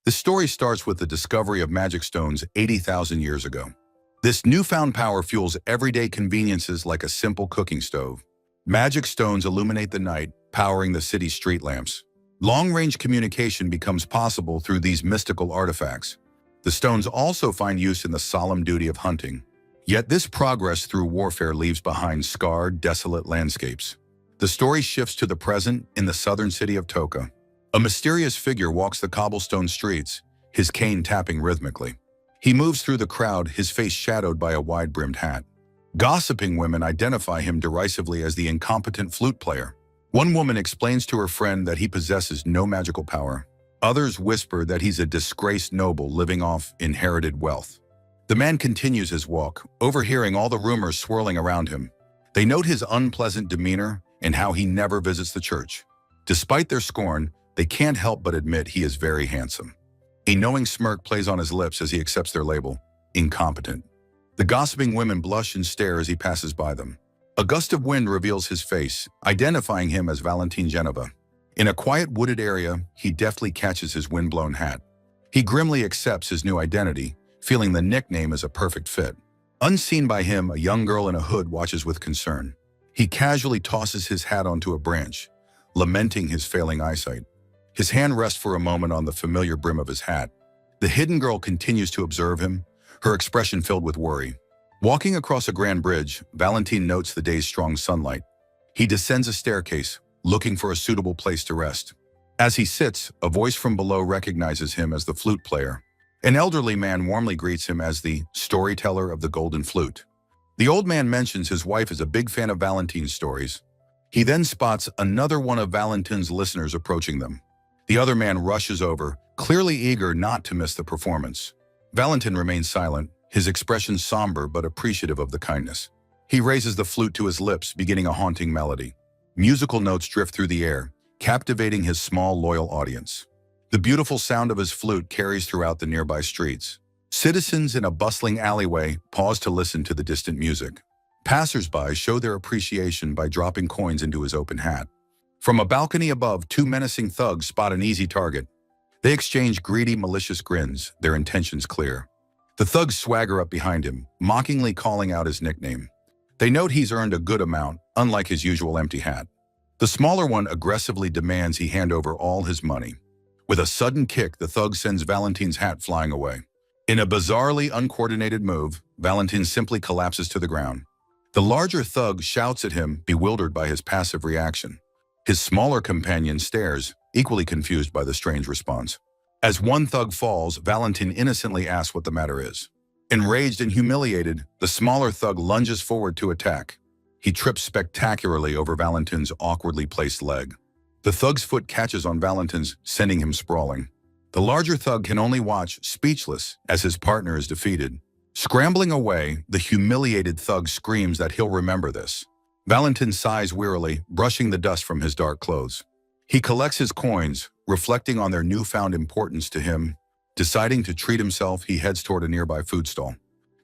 The story starts with the discovery of magic stones 80,000 years ago. This newfound power fuels everyday conveniences like a simple cooking stove. Magic stones illuminate the night, powering the city's street lamps. Long-range communication becomes possible through these mystical artifacts. The stones also find use in the solemn duty of hunting. Yet this progress through warfare leaves behind scarred, desolate landscapes. The story shifts to the present in the southern city of Toka. A mysterious figure walks the cobblestone streets, his cane tapping rhythmically. He moves through the crowd, his face shadowed by a wide-brimmed hat. Gossiping women identify him derisively as the incompetent flute player. One woman explains to her friend that he possesses no magical power. Others whisper that he's a disgraced noble living off inherited wealth. The man continues his walk, overhearing all the rumors swirling around him. They note his unpleasant demeanor and how he never visits the church. Despite their scorn, they can't help but admit he is very handsome. A knowing smirk plays on his lips as he accepts their label, incompetent. The gossiping women blush and stare as he passes by them. A gust of wind reveals his face, identifying him as Valentin Geneva. In a quiet wooded area, he deftly catches his wind-blown hat. He grimly accepts his new identity, feeling the nickname is a perfect fit. Unseen by him, a young girl in a hood watches with concern. He casually tosses his hat onto a branch, lamenting his failing eyesight. His hand rests for a moment on the familiar brim of his hat. The hidden girl continues to observe him, her expression filled with worry. Walking across a grand bridge, Valentin notes the day's strong sunlight. He descends a staircase, looking for a suitable place to rest. As he sits, a voice from below recognizes him as the flute player. An elderly man warmly greets him as the storyteller of the golden flute. The old man mentions his wife is a big fan of Valentin's stories. He then spots another one of Valentin's listeners approaching them. The other man rushes over, clearly eager not to miss the performance. Valentin remains silent, his expression somber but appreciative of the kindness. He raises the flute to his lips, beginning a haunting melody. Musical notes drift through the air, captivating his small, loyal audience. The beautiful sound of his flute carries throughout the nearby streets. Citizens in a bustling alleyway pause to listen to the distant music. Passers-by show their appreciation by dropping coins into his open hat. From a balcony above, two menacing thugs spot an easy target. They exchange greedy, malicious grins, their intentions clear. The thugs swagger up behind him, mockingly calling out his nickname. They note he's earned a good amount, unlike his usual empty hat. The smaller one aggressively demands he hand over all his money. With a sudden kick, the thug sends Valentin's hat flying away. In a bizarrely uncoordinated move, Valentin simply collapses to the ground. The larger thug shouts at him, bewildered by his passive reaction. His smaller companion stares, equally confused by the strange response. As one thug falls, Valentin innocently asks what the matter is. Enraged and humiliated, the smaller thug lunges forward to attack. He trips spectacularly over Valentin's awkwardly placed leg. The thug's foot catches on Valentin's, sending him sprawling. The larger thug can only watch, speechless, as his partner is defeated. Scrambling away, the humiliated thug screams that he'll remember this. Valentin sighs wearily, brushing the dust from his dark clothes. He collects his coins, reflecting on their newfound importance to him. Deciding to treat himself, he heads toward a nearby food stall.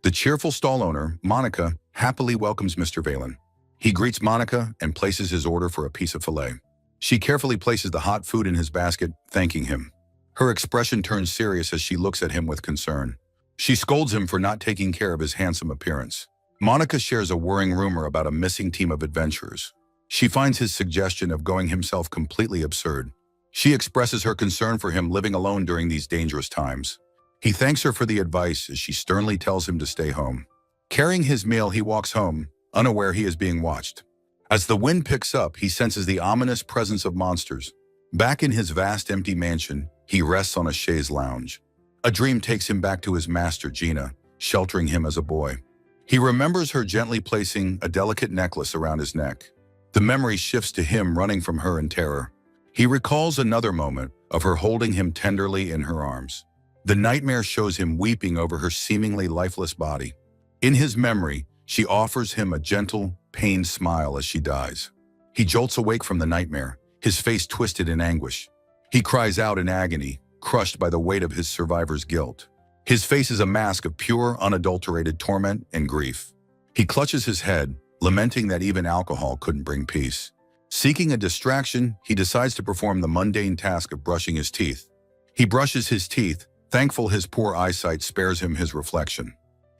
The cheerful stall owner, Monica, happily welcomes Mr. Valen. He greets Monica and places his order for a piece of filet. She carefully places the hot food in his basket, thanking him. Her expression turns serious as she looks at him with concern. She scolds him for not taking care of his handsome appearance. Monica shares a worrying rumor about a missing team of adventurers. She finds his suggestion of going himself completely absurd. She expresses her concern for him living alone during these dangerous times. He thanks her for the advice as she sternly tells him to stay home. Carrying his meal, he walks home, unaware he is being watched. As the wind picks up, he senses the ominous presence of monsters. Back in his vast empty mansion, he rests on a chaise lounge. A dream takes him back to his master, Gina, sheltering him as a boy. He remembers her gently placing a delicate necklace around his neck. The memory shifts to him running from her in terror. He recalls another moment of her holding him tenderly in her arms. The nightmare shows him weeping over her seemingly lifeless body. In his memory, she offers him a gentle, pained smile as she dies. He jolts awake from the nightmare, his face twisted in anguish. He cries out in agony, crushed by the weight of his survivor's guilt. His face is a mask of pure, unadulterated torment and grief. He clutches his head, lamenting that even alcohol couldn't bring peace. Seeking a distraction, he decides to perform the mundane task of brushing his teeth. He brushes his teeth, thankful his poor eyesight spares him his reflection.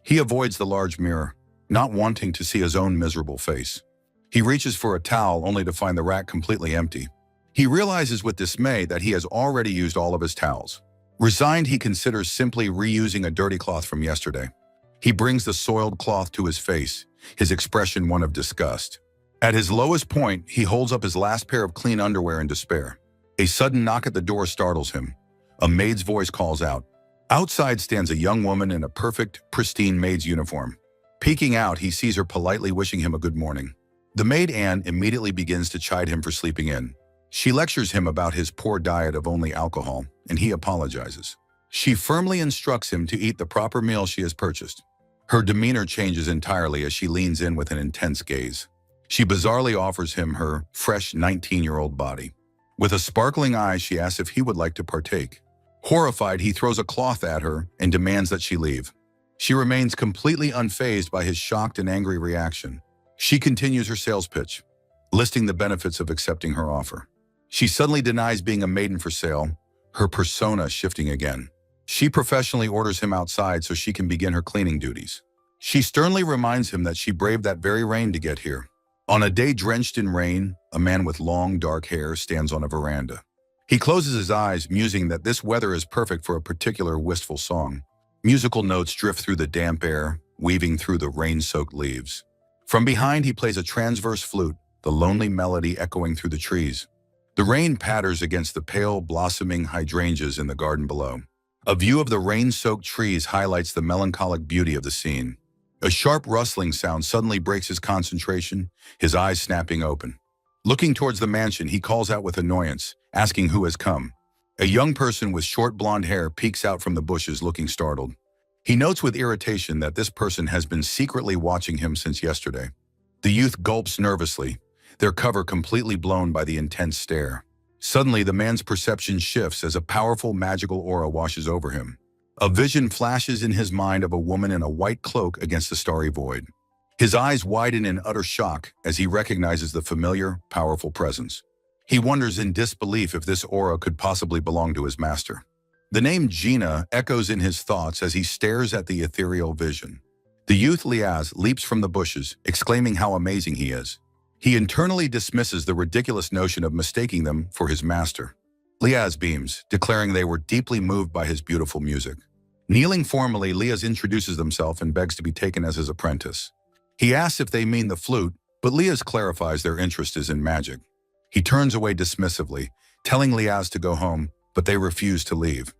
He avoids the large mirror, not wanting to see his own miserable face. He reaches for a towel only to find the rack completely empty. He realizes with dismay that he has already used all of his towels. Resigned, he considers simply reusing a dirty cloth from yesterday. He brings the soiled cloth to his face, his expression one of disgust. At his lowest point, he holds up his last pair of clean underwear in despair. A sudden knock at the door startles him. A maid's voice calls out. Outside stands a young woman in a perfect, pristine maid's uniform. Peeking out, he sees her politely wishing him a good morning. The maid Anne immediately begins to chide him for sleeping in. She lectures him about his poor diet of only alcohol, and he apologizes. She firmly instructs him to eat the proper meal she has purchased. Her demeanor changes entirely as she leans in with an intense gaze. She bizarrely offers him her fresh 19-year-old body. With a sparkling eye, she asks if he would like to partake. Horrified, he throws a cloth at her and demands that she leave. She remains completely unfazed by his shocked and angry reaction. She continues her sales pitch, listing the benefits of accepting her offer. She suddenly denies being a maiden for sale, her persona shifting again. She professionally orders him outside so she can begin her cleaning duties. She sternly reminds him that she braved that very rain to get here. On a day drenched in rain, a man with long, dark hair stands on a veranda. He closes his eyes, musing that this weather is perfect for a particular wistful song. Musical notes drift through the damp air, weaving through the rain-soaked leaves. From behind, he plays a transverse flute, the lonely melody echoing through the trees. The rain patters against the pale, blossoming hydrangeas in the garden below. A view of the rain-soaked trees highlights the melancholic beauty of the scene. A sharp rustling sound suddenly breaks his concentration, his eyes snapping open. Looking towards the mansion, he calls out with annoyance, asking who has come. A young person with short blonde hair peeks out from the bushes looking startled. He notes with irritation that this person has been secretly watching him since yesterday. The youth gulps nervously, their cover completely blown by the intense stare. Suddenly, the man's perception shifts as a powerful magical aura washes over him. A vision flashes in his mind of a woman in a white cloak against the starry void. His eyes widen in utter shock as he recognizes the familiar, powerful presence. He wonders in disbelief if this aura could possibly belong to his master. The name Gina echoes in his thoughts as he stares at the ethereal vision. The youth Liaz leaps from the bushes, exclaiming how amazing he is. He internally dismisses the ridiculous notion of mistaking them for his master. Liaz beams, declaring they were deeply moved by his beautiful music. Kneeling formally, Liaz introduces himself and begs to be taken as his apprentice. He asks if they mean the flute, but Liaz clarifies their interest is in magic. He turns away dismissively, telling Liaz to go home, but they refuse to leave.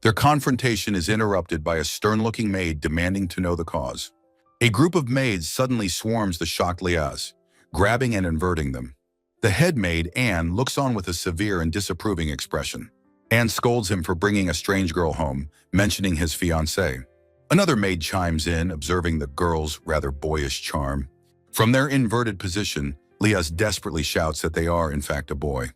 Their confrontation is interrupted by a stern-looking maid demanding to know the cause. A group of maids suddenly swarms the shocked Liaz, grabbing and inverting them. The head maid, Anne, looks on with a severe and disapproving expression. Anne scolds him for bringing a strange girl home, mentioning his fiancée. Another maid chimes in, observing the girl's rather boyish charm. From their inverted position, Liaz desperately shouts that they are, in fact, a boy.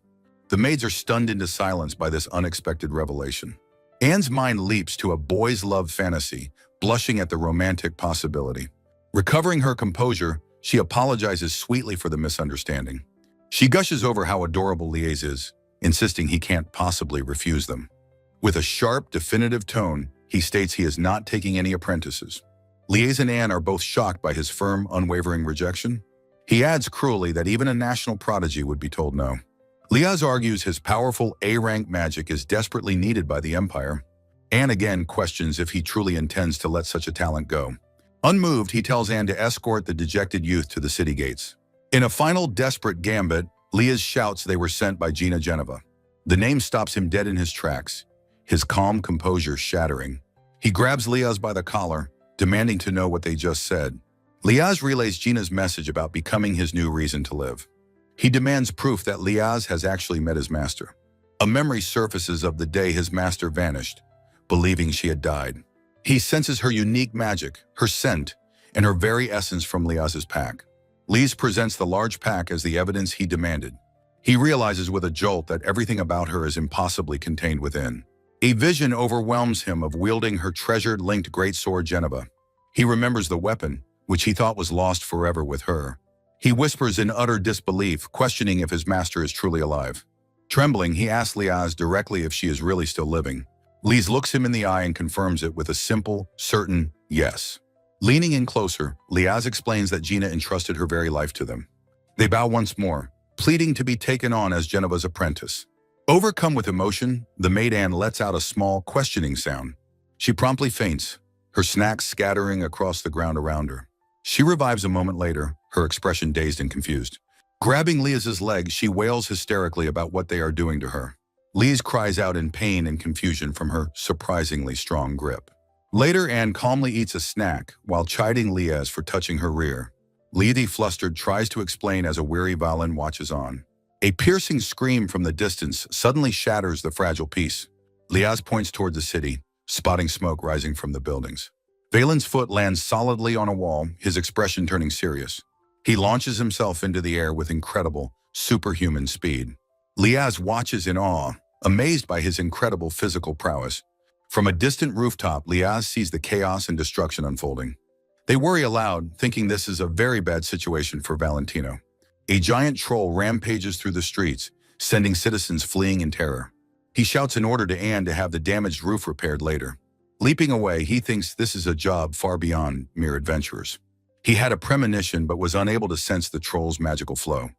The maids are stunned into silence by this unexpected revelation. Anne's mind leaps to a boy's love fantasy, blushing at the romantic possibility. Recovering her composure, she apologizes sweetly for the misunderstanding. She gushes over how adorable Liaz is, insisting he can't possibly refuse them. With a sharp, definitive tone, he states he is not taking any apprentices. Liaz and Anne are both shocked by his firm, unwavering rejection. He adds cruelly that even a national prodigy would be told no. Liaz argues his powerful A-rank magic is desperately needed by the Empire. Anne again questions if he truly intends to let such a talent go. Unmoved, he tells Anne to escort the dejected youth to the city gates. In a final desperate gambit, Liaz shouts they were sent by Gina Geneva. The name stops him dead in his tracks, his calm composure shattering. He grabs Liaz by the collar, demanding to know what they just said. Liaz relays Gina's message about becoming his new reason to live. He demands proof that Liaz has actually met his master. A memory surfaces of the day his master vanished, believing she had died. He senses her unique magic, her scent, and her very essence from Liaz's pack. Liaz presents the large pack as the evidence he demanded. He realizes with a jolt that everything about her is impossibly contained within. A vision overwhelms him of wielding her treasured linked greatsword Geneva. He remembers the weapon, which he thought was lost forever with her. He whispers in utter disbelief, questioning if his master is truly alive. Trembling, he asks Liaz directly if she is really still living. Liz looks him in the eye and confirms it with a simple, certain yes. Leaning in closer, Liaz explains that Gina entrusted her very life to them. They bow once more, pleading to be taken on as Geneva's apprentice. Overcome with emotion, the maid Anne lets out a small, questioning sound. She promptly faints, her snacks scattering across the ground around her. She revives a moment later, her expression dazed and confused. Grabbing Liaz's leg, she wails hysterically about what they are doing to her. Liz cries out in pain and confusion from her surprisingly strong grip. Later, Anne calmly eats a snack while chiding Liaz for touching her rear. Lady, flustered, tries to explain as a weary Valen watches on. A piercing scream from the distance suddenly shatters the fragile peace. Liaz points toward the city, spotting smoke rising from the buildings. Valen's foot lands solidly on a wall, his expression turning serious. He launches himself into the air with incredible, superhuman speed. Liaz watches in awe, amazed by his incredible physical prowess. From a distant rooftop, Liaz sees the chaos and destruction unfolding. They worry aloud, thinking this is a very bad situation for Valentino. A giant troll rampages through the streets, sending citizens fleeing in terror. He shouts an order to Anne to have the damaged roof repaired later. Leaping away, he thinks this is a job far beyond mere adventurers. He had a premonition but was unable to sense the troll's magical flow.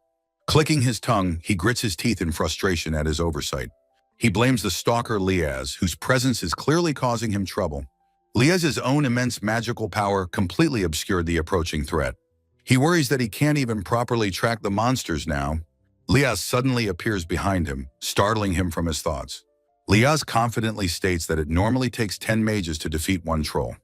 Clicking his tongue, he grits his teeth in frustration at his oversight. He blames the stalker Liaz, whose presence is clearly causing him trouble. Liaz's own immense magical power completely obscured the approaching threat. He worries that he can't even properly track the monsters now. Liaz suddenly appears behind him, startling him from his thoughts. Liaz confidently states that it normally takes 10 mages to defeat one troll.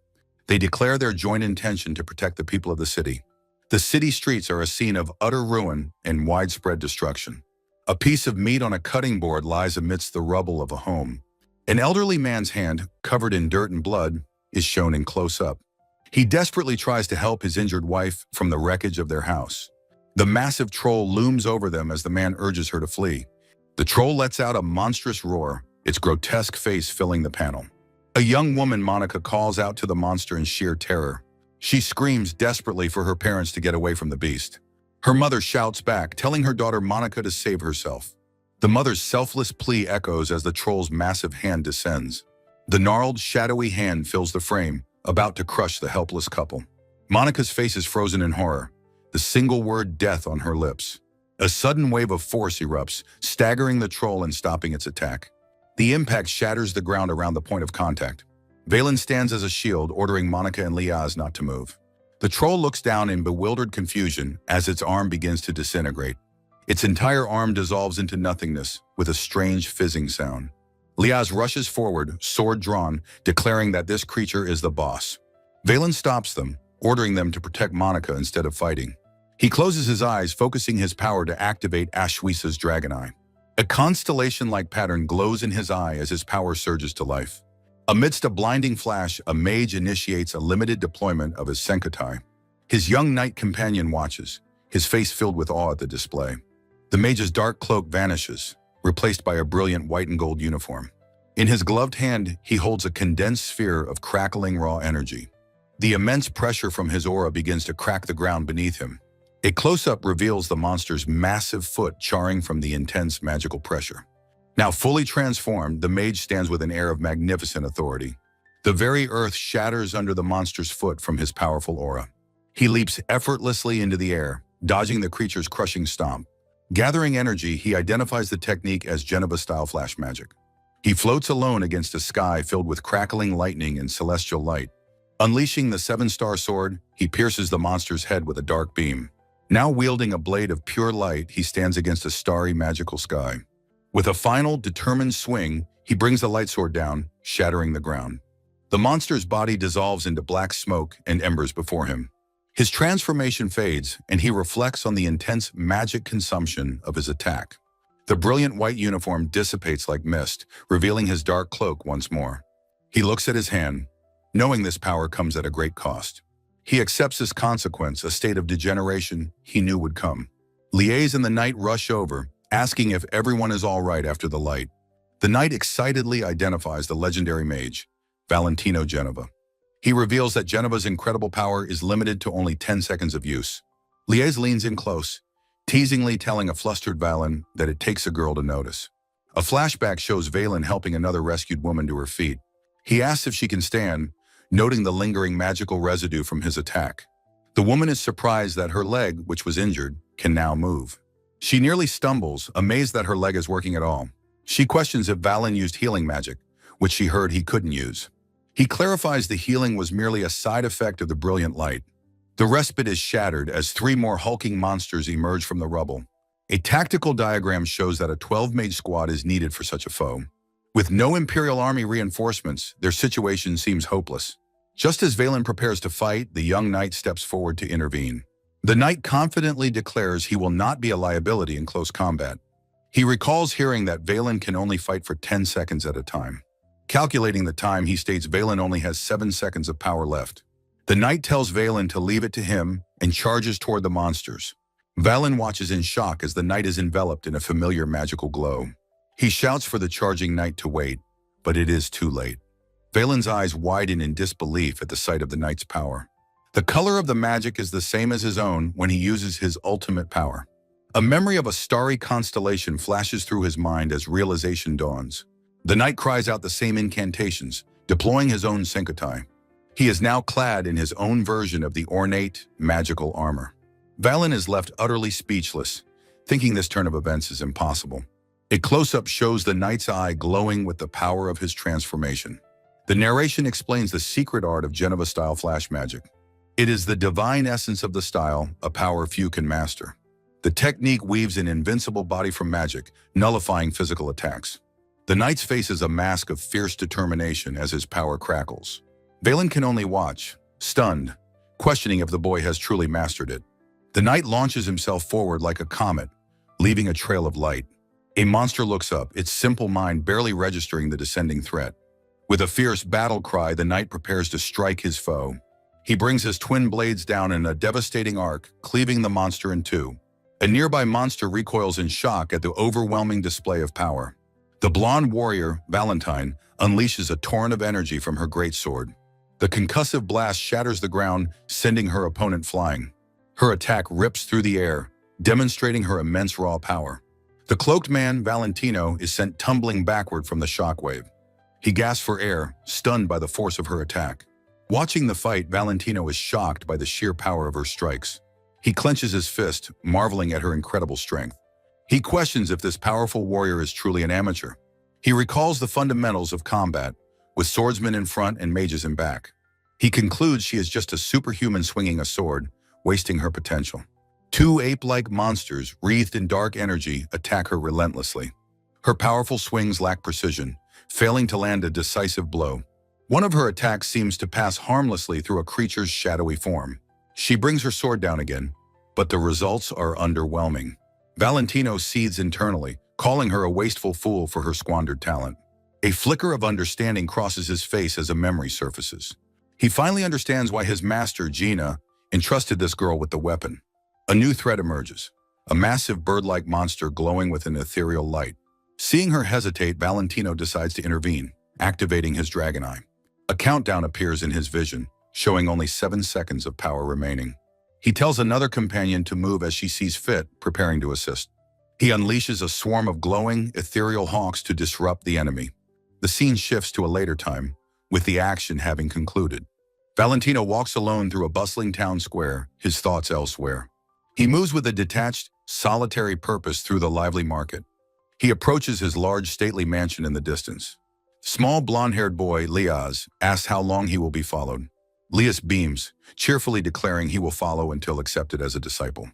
They declare their joint intention to protect the people of the city. The city streets are a scene of utter ruin and widespread destruction. A piece of meat on a cutting board lies amidst the rubble of a home. An elderly man's hand, covered in dirt and blood, is shown in close-up. He desperately tries to help his injured wife from the wreckage of their house. The massive troll looms over them as the man urges her to flee. The troll lets out a monstrous roar, its grotesque face filling the panel. A young woman, Monica, calls out to the monster in sheer terror. She screams desperately for her parents to get away from the beast. Her mother shouts back, telling her daughter Monica to save herself. The mother's selfless plea echoes as the troll's massive hand descends. The gnarled, shadowy hand fills the frame, about to crush the helpless couple. Monica's face is frozen in horror, the single word death on her lips. A sudden wave of force erupts, staggering the troll and stopping its attack. The impact shatters the ground around the point of contact. Valen stands as a shield, ordering Monica and Liaz not to move. The troll looks down in bewildered confusion as its arm begins to disintegrate. Its entire arm dissolves into nothingness with a strange fizzing sound. Liaz rushes forward, sword drawn, declaring that this creature is the boss. Valen stops them, ordering them to protect Monica instead of fighting. He closes his eyes, focusing his power to activate Ashwisa's dragon eye. A constellation-like pattern glows in his eye as his power surges to life. Amidst a blinding flash, a mage initiates a limited deployment of his Senkatai. His young knight companion watches, his face filled with awe at the display. The mage's dark cloak vanishes, replaced by a brilliant white and gold uniform. In his gloved hand, he holds a condensed sphere of crackling raw energy. The immense pressure from his aura begins to crack the ground beneath him. A close-up reveals the monster's massive foot charring from the intense magical pressure. Now fully transformed, the mage stands with an air of magnificent authority. The very earth shatters under the monster's foot from his powerful aura. He leaps effortlessly into the air, dodging the creature's crushing stomp. Gathering energy, he identifies the technique as Geneva-style flash magic. He floats alone against a sky filled with crackling lightning and celestial light. Unleashing the seven-star sword, he pierces the monster's head with a dark beam. Now wielding a blade of pure light, he stands against a starry, magical sky. With a final, determined swing, he brings the light sword down, shattering the ground. The monster's body dissolves into black smoke and embers before him. His transformation fades, and he reflects on the intense magic consumption of his attack. The brilliant white uniform dissipates like mist, revealing his dark cloak once more. He looks at his hand, knowing this power comes at a great cost. He accepts this consequence, a state of degeneration he knew would come. Liaz and the knight rush over, asking if everyone is all right after the light. The knight excitedly identifies the legendary mage, Valentino Geneva. He reveals that Geneva's incredible power is limited to only 10 seconds of use. Liaz leans in close, teasingly telling a flustered Valen that it takes a girl to notice. A flashback shows Valen helping another rescued woman to her feet. He asks if she can stand, noting the lingering magical residue from his attack. The woman is surprised that her leg, which was injured, can now move. She nearly stumbles, amazed that her leg is working at all. She questions if Valen used healing magic, which she heard he couldn't use. He clarifies the healing was merely a side effect of the brilliant light. The respite is shattered as 3 more hulking monsters emerge from the rubble. A tactical diagram shows that a 12-mage squad is needed for such a foe. With no Imperial Army reinforcements, their situation seems hopeless. Just as Valen prepares to fight, the young knight steps forward to intervene. The knight confidently declares he will not be a liability in close combat. He recalls hearing that Valen can only fight for 10 seconds at a time. Calculating the time, he states Valen only has 7 seconds of power left. The knight tells Valen to leave it to him and charges toward the monsters. Valen watches in shock as the knight is enveloped in a familiar magical glow. He shouts for the charging knight to wait, but it is too late. Valen's eyes widen in disbelief at the sight of the knight's power. The color of the magic is the same as his own when he uses his ultimate power. A memory of a starry constellation flashes through his mind as realization dawns. The knight cries out the same incantations, deploying his own Senkatai. He is now clad in his own version of the ornate, magical armor. Valen is left utterly speechless, thinking this turn of events is impossible. A close-up shows the knight's eye glowing with the power of his transformation. The narration explains the secret art of Geneva-style flash magic. It is the divine essence of the style, a power few can master. The technique weaves an invincible body from magic, nullifying physical attacks. The knight's face is a mask of fierce determination as his power crackles. Valen can only watch, stunned, questioning if the boy has truly mastered it. The knight launches himself forward like a comet, leaving a trail of light. A monster looks up, its simple mind barely registering the descending threat. With a fierce battle cry, the knight prepares to strike his foe. He brings his twin blades down in a devastating arc, cleaving the monster in two. A nearby monster recoils in shock at the overwhelming display of power. The blonde warrior, Valentine, unleashes a torrent of energy from her greatsword. The concussive blast shatters the ground, sending her opponent flying. Her attack rips through the air, demonstrating her immense raw power. The cloaked man, Valentino, is sent tumbling backward from the shockwave. He gasps for air, stunned by the force of her attack. Watching the fight, Valentino is shocked by the sheer power of her strikes. He clenches his fist, marveling at her incredible strength. He questions if this powerful warrior is truly an amateur. He recalls the fundamentals of combat, with swordsmen in front and mages in back. He concludes she is just a superhuman swinging a sword, wasting her potential. 2 ape-like monsters, wreathed in dark energy, attack her relentlessly. Her powerful swings lack precision, failing to land a decisive blow. One of her attacks seems to pass harmlessly through a creature's shadowy form. She brings her sword down again, but the results are underwhelming. Valentino seethes internally, calling her a wasteful fool for her squandered talent. A flicker of understanding crosses his face as a memory surfaces. He finally understands why his master, Gina, entrusted this girl with the weapon. A new threat emerges, a massive bird-like monster glowing with an ethereal light. Seeing her hesitate, Valentino decides to intervene, activating his dragon eye. A countdown appears in his vision, showing only 7 seconds of power remaining. He tells another companion to move as she sees fit, preparing to assist. He unleashes a swarm of glowing, ethereal hawks to disrupt the enemy. The scene shifts to a later time, with the action having concluded. Valentino walks alone through a bustling town square, his thoughts elsewhere. He moves with a detached, solitary purpose through the lively market. He approaches his large, stately mansion in the distance. Small, blonde-haired boy, Liaz, asks how long he will be followed. Liaz beams, cheerfully declaring he will follow until accepted as a disciple.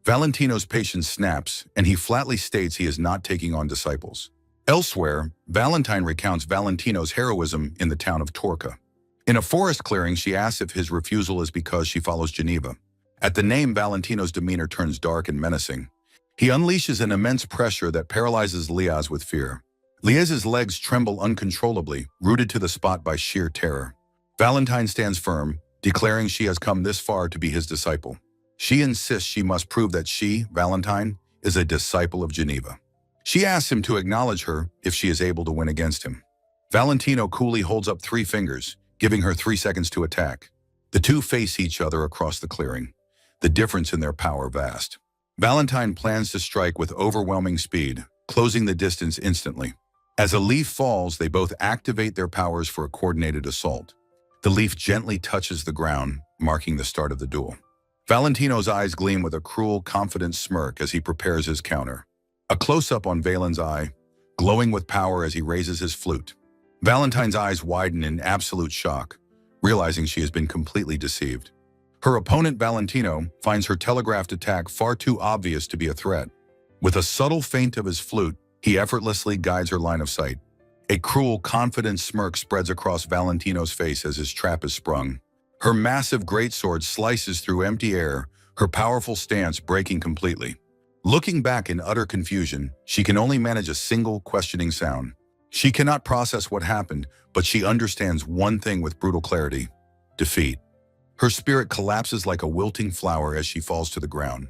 Valentino's patience snaps, and he flatly states he is not taking on disciples. Elsewhere, Valentine recounts Valentino's heroism in the town of Torca. In a forest clearing, she asks if his refusal is because she follows Geneva. At the name, Valentino's demeanor turns dark and menacing. He unleashes an immense pressure that paralyzes Liaz with fear. Liaz's legs tremble uncontrollably, rooted to the spot by sheer terror. Valentine stands firm, declaring she has come this far to be his disciple. She insists she must prove that she, Valentine, is a disciple of Geneva. She asks him to acknowledge her if she is able to win against him. Valentino coolly holds up 3 fingers, giving her 3 seconds to attack. The two face each other across the clearing, the difference in their power vast. Valentine plans to strike with overwhelming speed, closing the distance instantly. As a leaf falls, they both activate their powers for a coordinated assault. The leaf gently touches the ground, marking the start of the duel. Valentino's eyes gleam with a cruel, confident smirk as he prepares his counter. A close-up on Valen's eye, glowing with power as he raises his flute. Valentine's eyes widen in absolute shock, realizing she has been completely deceived. Her opponent, Valentino, finds her telegraphed attack far too obvious to be a threat. With a subtle feint of his flute, he effortlessly guides her line of sight. A cruel, confident smirk spreads across Valentino's face as his trap is sprung. Her massive greatsword slices through empty air, her powerful stance breaking completely. Looking back in utter confusion, she can only manage a single questioning sound. She cannot process what happened, but she understands one thing with brutal clarity: defeat. Her spirit collapses like a wilting flower as she falls to the ground.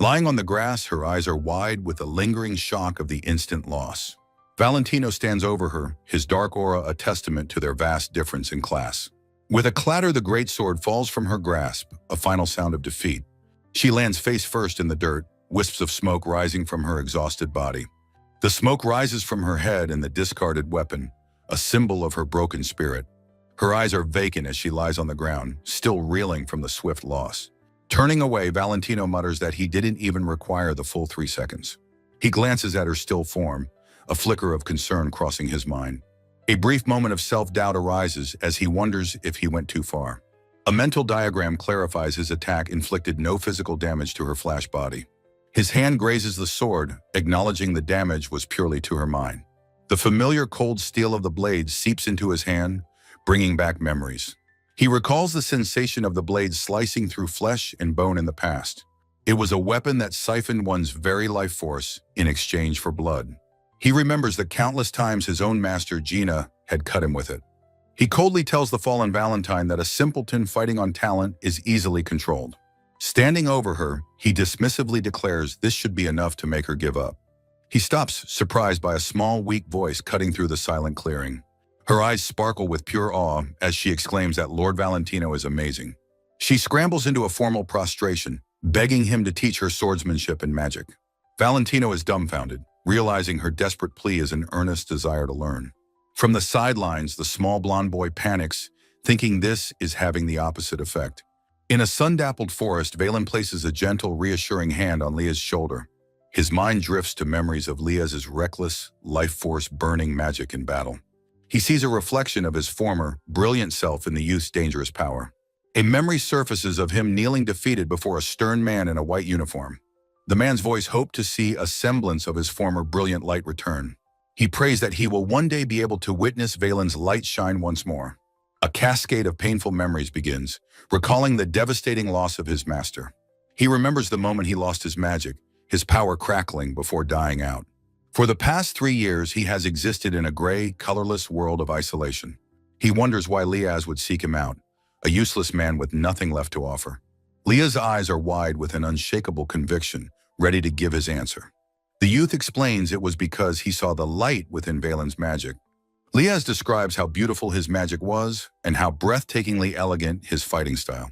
Lying on the grass, her eyes are wide with the lingering shock of the instant loss. Valentino stands over her, his dark aura a testament to their vast difference in class. With a clatter, the greatsword falls from her grasp, a final sound of defeat. She lands face first in the dirt, wisps of smoke rising from her exhausted body. The smoke rises from her head and the discarded weapon, a symbol of her broken spirit. Her eyes are vacant as she lies on the ground, still reeling from the swift loss. Turning away, Valentino mutters that he didn't even require the full 3 seconds. He glances at her still form, a flicker of concern crossing his mind. A brief moment of self-doubt arises as he wonders if he went too far. A mental diagram clarifies his attack inflicted no physical damage to her flash body. His hand grazes the sword, acknowledging the damage was purely to her mind. The familiar cold steel of the blade seeps into his hand, bringing back memories. He recalls the sensation of the blade slicing through flesh and bone in the past. It was a weapon that siphoned one's very life force in exchange for blood. He remembers the countless times his own master, Gina, had cut him with it. He coldly tells the fallen Valentine that a simpleton fighting on talent is easily controlled. Standing over her, he dismissively declares this should be enough to make her give up. He stops, surprised by a small, weak voice cutting through the silent clearing. Her eyes sparkle with pure awe as she exclaims that Lord Valentino is amazing. She scrambles into a formal prostration, begging him to teach her swordsmanship and magic. Valentino is dumbfounded, realizing her desperate plea is an earnest desire to learn. From the sidelines, the small blonde boy panics, thinking this is having the opposite effect. In a sun-dappled forest, Valen places a gentle, reassuring hand on Leah's shoulder. His mind drifts to memories of Leah's reckless, life-force-burning magic in battle. He sees a reflection of his former, brilliant self in the youth's dangerous power. A memory surfaces of him kneeling defeated before a stern man in a white uniform. The man's voice hoped to see a semblance of his former brilliant light return. He prays that he will one day be able to witness Valen's light shine once more. A cascade of painful memories begins, recalling the devastating loss of his master. He remembers the moment he lost his magic, his power crackling before dying out. For the past 3 years, he has existed in a gray, colorless world of isolation. He wonders why Liaz would seek him out, a useless man with nothing left to offer. Leah's eyes are wide with an unshakable conviction, ready to give his answer. The youth explains it was because he saw the light within Valen's magic. Liaz describes how beautiful his magic was and how breathtakingly elegant his fighting style.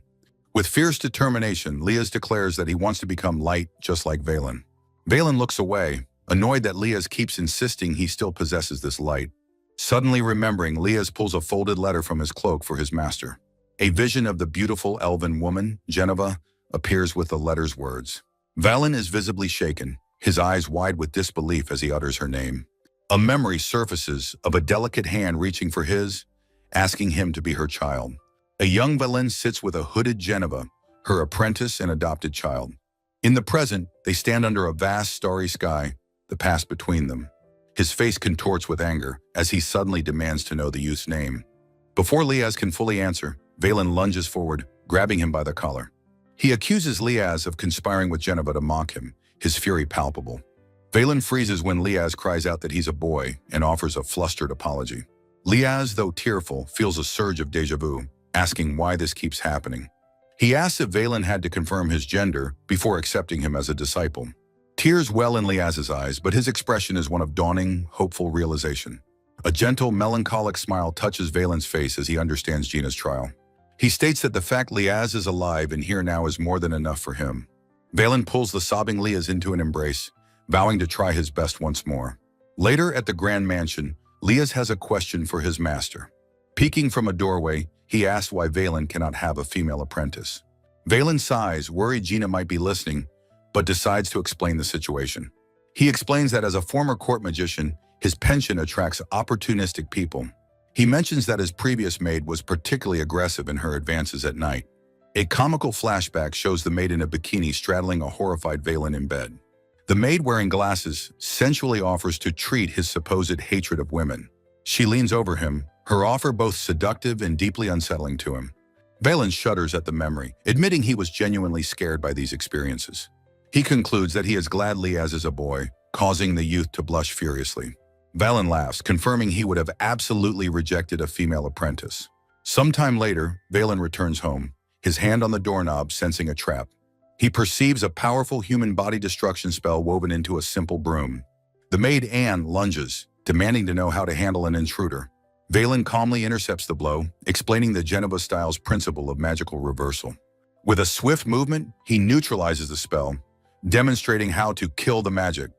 With fierce determination, Liaz declares that he wants to become light just like Valen. Valen looks away, annoyed that Liaz keeps insisting he still possesses this light. Suddenly remembering, Liaz pulls a folded letter from his cloak for his master. A vision of the beautiful elven woman, Geneva, appears with the letter's words. Valen is visibly shaken, his eyes wide with disbelief as he utters her name. A memory surfaces of a delicate hand reaching for his, asking him to be her child. A young Valen sits with a hooded Geneva, her apprentice and adopted child. In the present, they stand under a vast starry sky, the past between them. His face contorts with anger as he suddenly demands to know the youth's name. Before Liaz can fully answer, Valen lunges forward, grabbing him by the collar. He accuses Liaz of conspiring with Geneva to mock him, his fury palpable. Valen freezes when Liaz cries out that he's a boy and offers a flustered apology. Liaz, though tearful, feels a surge of déjà vu, asking why this keeps happening. He asks if Valen had to confirm his gender before accepting him as a disciple. Tears well in Liaz's eyes, but his expression is one of dawning, hopeful realization. A gentle, melancholic smile touches Valen's face as he understands Gina's trial. He states that the fact Liaz is alive and here now is more than enough for him. Valen pulls the sobbing Liaz into an embrace, vowing to try his best once more. Later at the Grand Mansion, Lias has a question for his master. Peeking from a doorway, he asks why Valen cannot have a female apprentice. Valen sighs, worried Gina might be listening, but decides to explain the situation. He explains that as a former court magician, his penchant attracts opportunistic people. He mentions that his previous maid was particularly aggressive in her advances at night. A comical flashback shows the maid in a bikini straddling a horrified Valen in bed. The maid, wearing glasses, sensually offers to treat his supposed hatred of women. She leans over him, her offer both seductive and deeply unsettling to him. Valen shudders at the memory, admitting he was genuinely scared by these experiences. He concludes that he is glad Lias is a boy, causing the youth to blush furiously. Valen laughs, confirming he would have absolutely rejected a female apprentice. Sometime later, Valen returns home, his hand on the doorknob sensing a trap. He perceives a powerful human body destruction spell woven into a simple broom. The maid Anne lunges, demanding to know how to handle an intruder. Valen calmly intercepts the blow, explaining the Geneva-style's principle of magical reversal. With a swift movement, he neutralizes the spell, demonstrating how to kill the magic.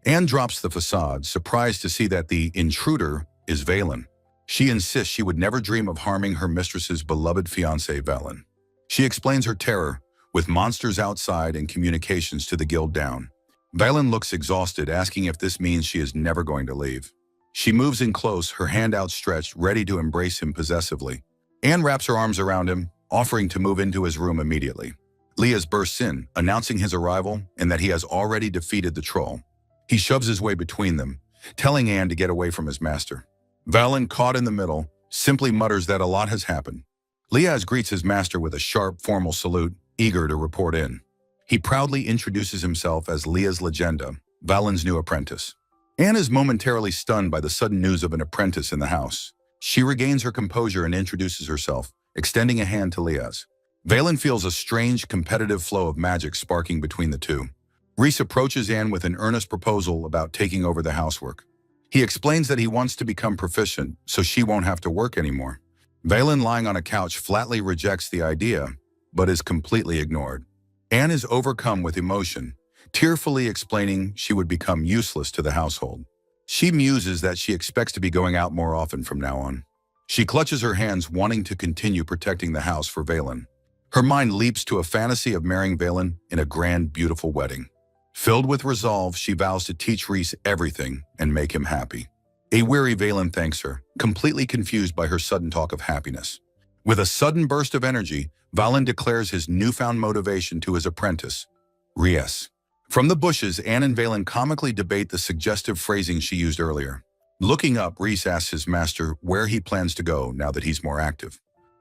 Anne drops the facade, surprised to see that the intruder is Valen. She insists she would never dream of harming her mistress's beloved fiancé, Valen. She explains her terror, with monsters outside and communications to the guild down. Valen looks exhausted, asking if this means she is never going to leave. She moves in close, her hand outstretched, ready to embrace him possessively. Anne wraps her arms around him, offering to move into his room immediately. Lias bursts in, announcing his arrival and that he has already defeated the troll. He shoves his way between them, telling Anne to get away from his master. Valen, caught in the middle, simply mutters that a lot has happened. Lias greets his master with a sharp, formal salute, eager to report in. He proudly introduces himself as Lias Legenda, Valen's new apprentice. Anne is momentarily stunned by the sudden news of an apprentice in the house. She regains her composure and introduces herself, extending a hand to Lias. Valen feels a strange, competitive flow of magic sparking between the two. Rhys approaches Anne with an earnest proposal about taking over the housework. He explains that he wants to become proficient, so she won't have to work anymore. Valen, lying on a couch, flatly rejects the idea, but is completely ignored. Anne is overcome with emotion, tearfully explaining she would become useless to the household. She muses that she expects to be going out more often from now on. She clutches her hands, wanting to continue protecting the house for Valen. Her mind leaps to a fantasy of marrying Valen in a grand, beautiful wedding. Filled with resolve, she vows to teach Rhys everything and make him happy. A weary Valen thanks her, completely confused by her sudden talk of happiness. With a sudden burst of energy, Valen declares his newfound motivation to his apprentice, Rhys. From the bushes, Anne and Valen comically debate the suggestive phrasing she used earlier. Looking up, Rhys asks his master where he plans to go now that he's more active.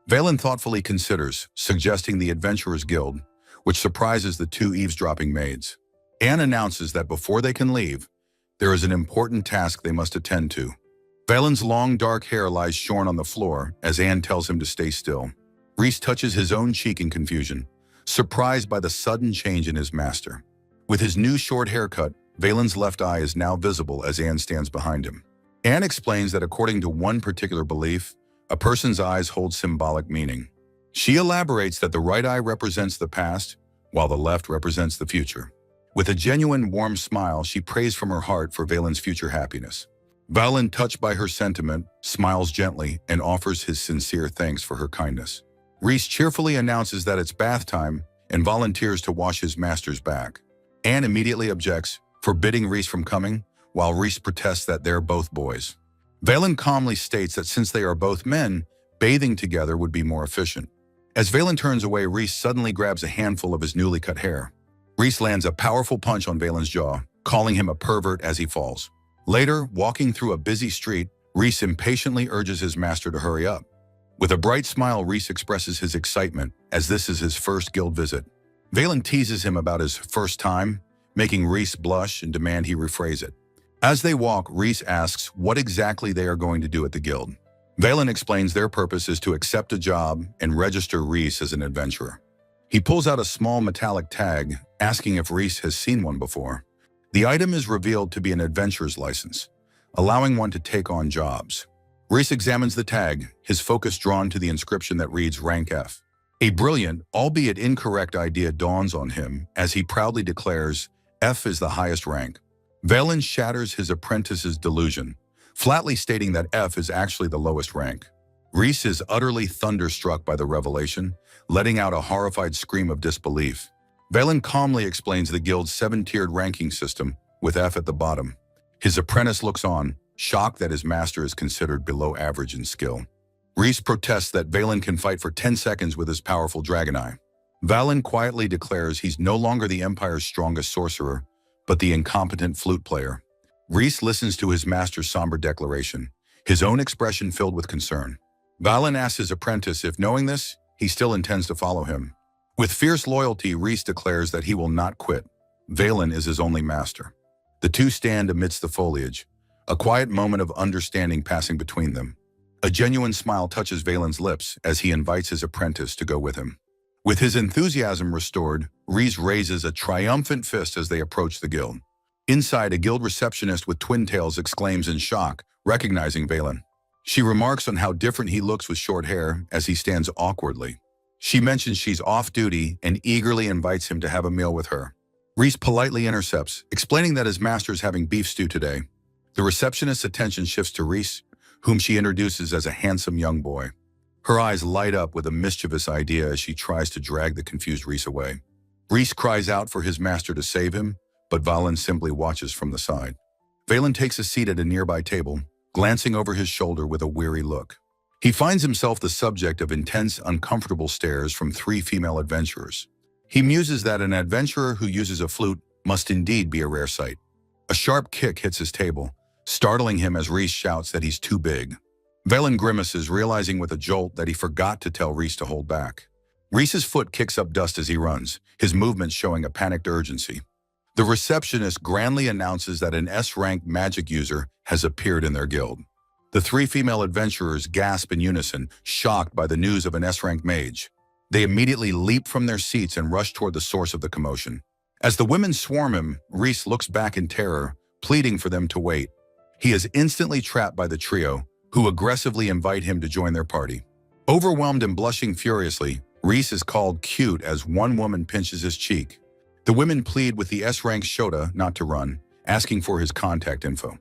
Valen thoughtfully considers, suggesting the Adventurers Guild, which surprises the two eavesdropping maids. Anne announces that before they can leave, there is an important task they must attend to. Valen's long dark hair lies shorn on the floor as Anne tells him to stay still. Rhys touches his own cheek in confusion, surprised by the sudden change in his master. With his new short haircut, Valen's left eye is now visible as Anne stands behind him. Anne explains that according to one particular belief, a person's eyes hold symbolic meaning. She elaborates that the right eye represents the past, while the left represents the future. With a genuine warm smile, she prays from her heart for Valen's future happiness. Valen, touched by her sentiment, smiles gently and offers his sincere thanks for her kindness. Rhys cheerfully announces that it's bath time and volunteers to wash his master's back. Anne immediately objects, forbidding Rhys from coming, while Rhys protests that they're both boys. Valen calmly states that since they are both men, bathing together would be more efficient. As Valen turns away, Rhys suddenly grabs a handful of his newly cut hair. Rhys lands a powerful punch on Valen's jaw, calling him a pervert as he falls. Later, walking through a busy street, Rhys impatiently urges his master to hurry up. With a bright smile, Rhys expresses his excitement, as this is his first guild visit. Valen teases him about his first time, making Rhys blush and demand he rephrase it. As they walk, Rhys asks what exactly they are going to do at the guild. Valen explains their purpose is to accept a job and register Rhys as an adventurer. He pulls out a small metallic tag, asking if Rhys has seen one before. The item is revealed to be an adventurer's license, allowing one to take on jobs. Rhys examines the tag, his focus drawn to the inscription that reads Rank F. A brilliant, albeit incorrect idea dawns on him as he proudly declares F is the highest rank. Valen shatters his apprentice's delusion, flatly stating that F is actually the lowest rank. Reese is utterly thunderstruck by the revelation, letting out a horrified scream of disbelief. Valen calmly explains the guild's 7-tiered ranking system, with F at the bottom. His apprentice looks on, shocked that his master is considered below average in skill. Reese protests that Valen can fight for 10 seconds with his powerful dragon eye. Valen quietly declares he's no longer the Empire's strongest sorcerer, but the incompetent flute player. Reese listens to his master's somber declaration, his own expression filled with concern. Valen asks his apprentice if, knowing this, he still intends to follow him. With fierce loyalty, Reese declares that he will not quit. Valen is his only master. The two stand amidst the foliage, a quiet moment of understanding passing between them. A genuine smile touches Valen's lips as he invites his apprentice to go with him. With his enthusiasm restored, Reese raises a triumphant fist as they approach the guild. Inside, a guild receptionist with twin tails exclaims in shock, recognizing Valen. She remarks on how different he looks with short hair as he stands awkwardly. She mentions she's off duty and eagerly invites him to have a meal with her. Reese politely intercepts, explaining that his master is having beef stew today. The receptionist's attention shifts to Reese, whom she introduces as a handsome young boy. Her eyes light up with a mischievous idea as she tries to drag the confused Reese away. Reese cries out for his master to save him, but Valen simply watches from the side. Valen takes a seat at a nearby table, glancing over his shoulder with a weary look. He finds himself the subject of intense, uncomfortable stares from 3 female adventurers. He muses that an adventurer who uses a flute must indeed be a rare sight. A sharp kick hits his table, startling him as Reese shouts that he's too big. Valen grimaces, realizing with a jolt that he forgot to tell Reese to hold back. Reese's foot kicks up dust as he runs, his movements showing a panicked urgency. The receptionist grandly announces that an S-rank magic user has appeared in their guild. The 3 female adventurers gasp in unison, shocked by the news of an S-rank mage. They immediately leap from their seats and rush toward the source of the commotion. As the women swarm him, Reese looks back in terror, pleading for them to wait. He is instantly trapped by the trio, who aggressively invite him to join their party. Overwhelmed and blushing furiously, Reese is called cute as one woman pinches his cheek. The women plead with the S-rank Shota not to run, asking for his contact info.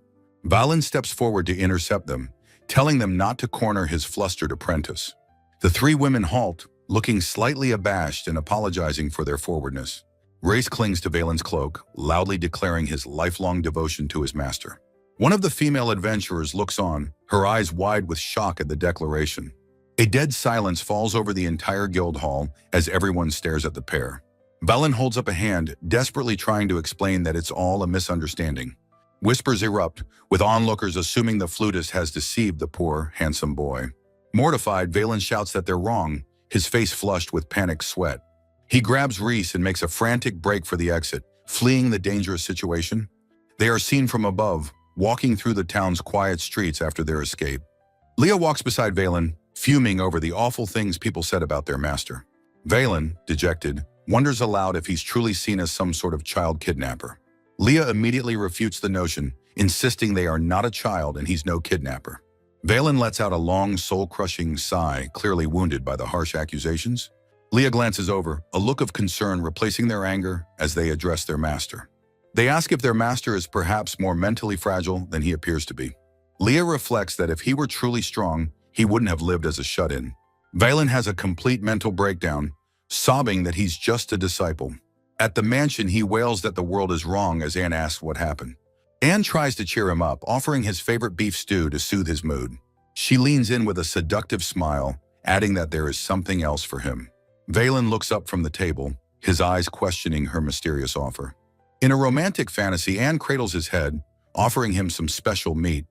Valen steps forward to intercept them, telling them not to corner his flustered apprentice. The 3 women halt, looking slightly abashed and apologizing for their forwardness. Reese clings to Valen's cloak, loudly declaring his lifelong devotion to his master. One of the female adventurers looks on, her eyes wide with shock at the declaration. A dead silence falls over the entire guild hall as everyone stares at the pair. Valen holds up a hand, desperately trying to explain that it's all a misunderstanding. Whispers erupt, with onlookers assuming the flutist has deceived the poor, handsome boy. Mortified, Valen shouts that they're wrong, his face flushed with panicked sweat. He grabs Reese and makes a frantic break for the exit, fleeing the dangerous situation. They are seen from above, walking through the town's quiet streets after their escape. Leah walks beside Valen, fuming over the awful things people said about their master. Valen, dejected, wonders aloud if he's truly seen as some sort of child kidnapper. Leah immediately refutes the notion, insisting they are not a child and he's no kidnapper. Valen lets out a long, soul-crushing sigh, clearly wounded by the harsh accusations. Leah glances over, a look of concern replacing their anger as they address their master. They ask if their master is perhaps more mentally fragile than he appears to be. Leah reflects that if he were truly strong, he wouldn't have lived as a shut-in. Valen has a complete mental breakdown, sobbing that he's just a disciple. At the mansion, he wails that the world is wrong as Anne asks what happened. Anne tries to cheer him up, offering his favorite beef stew to soothe his mood. She leans in with a seductive smile, adding that there is something else for him. Valen looks up from the table, his eyes questioning her mysterious offer. In a romantic fantasy, Anne cradles his head, offering him some special meat.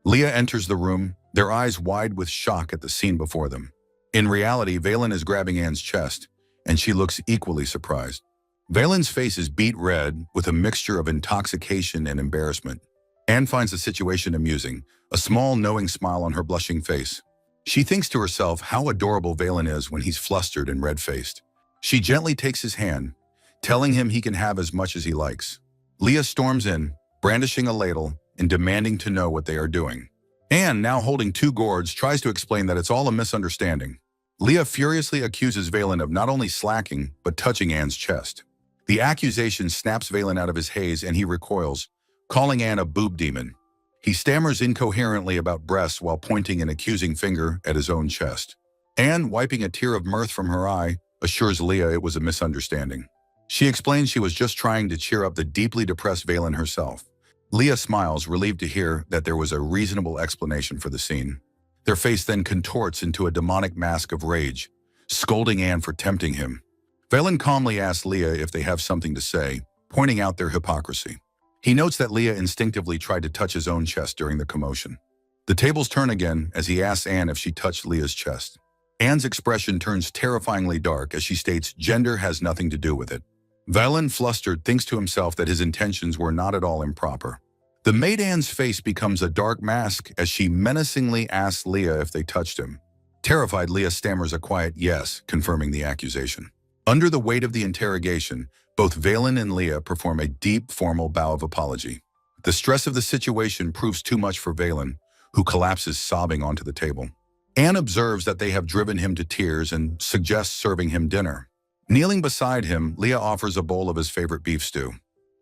Leah enters the room, their eyes wide with shock at the scene before them. In reality, Valen is grabbing Anne's chest, and she looks equally surprised. Valen's face is beet red with a mixture of intoxication and embarrassment. Anne finds the situation amusing, a small knowing smile on her blushing face. She thinks to herself how adorable Valen is when he's flustered and red-faced. She gently takes his hand, telling him he can have as much as he likes. Leah storms in, brandishing a ladle and demanding to know what they are doing. Anne, now holding 2 gourds, tries to explain that it's all a misunderstanding. Leah furiously accuses Valen of not only slacking, but touching Anne's chest. The accusation snaps Valen out of his haze and he recoils, calling Anne a boob demon. He stammers incoherently about breasts while pointing an accusing finger at his own chest. Anne, wiping a tear of mirth from her eye, assures Leah it was a misunderstanding. She explains she was just trying to cheer up the deeply depressed Valen herself. Leah smiles, relieved to hear that there was a reasonable explanation for the scene. Their face then contorts into a demonic mask of rage, scolding Anne for tempting him. Valen calmly asks Leah if they have something to say, pointing out their hypocrisy. He notes that Leah instinctively tried to touch his own chest during the commotion. The tables turn again as he asks Anne if she touched Leah's chest. Anne's expression turns terrifyingly dark as she states gender has nothing to do with it. Valen, flustered, thinks to himself that his intentions were not at all improper. The maid Anne's face becomes a dark mask as she menacingly asks Leah if they touched him. Terrified, Leah stammers a quiet yes, confirming the accusation. Under the weight of the interrogation, both Valen and Leah perform a deep, formal bow of apology. The stress of the situation proves too much for Valen, who collapses sobbing onto the table. Anne observes that they have driven him to tears and suggests serving him dinner. Kneeling beside him, Leah offers a bowl of his favorite beef stew.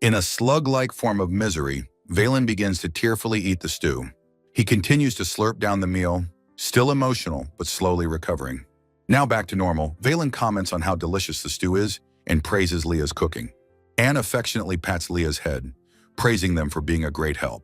In a slug-like form of misery, Valen begins to tearfully eat the stew. He continues to slurp down the meal, still emotional but slowly recovering. Now back to normal, Valen comments on how delicious the stew is and praises Leah's cooking. Anne affectionately pats Leah's head, praising them for being a great help.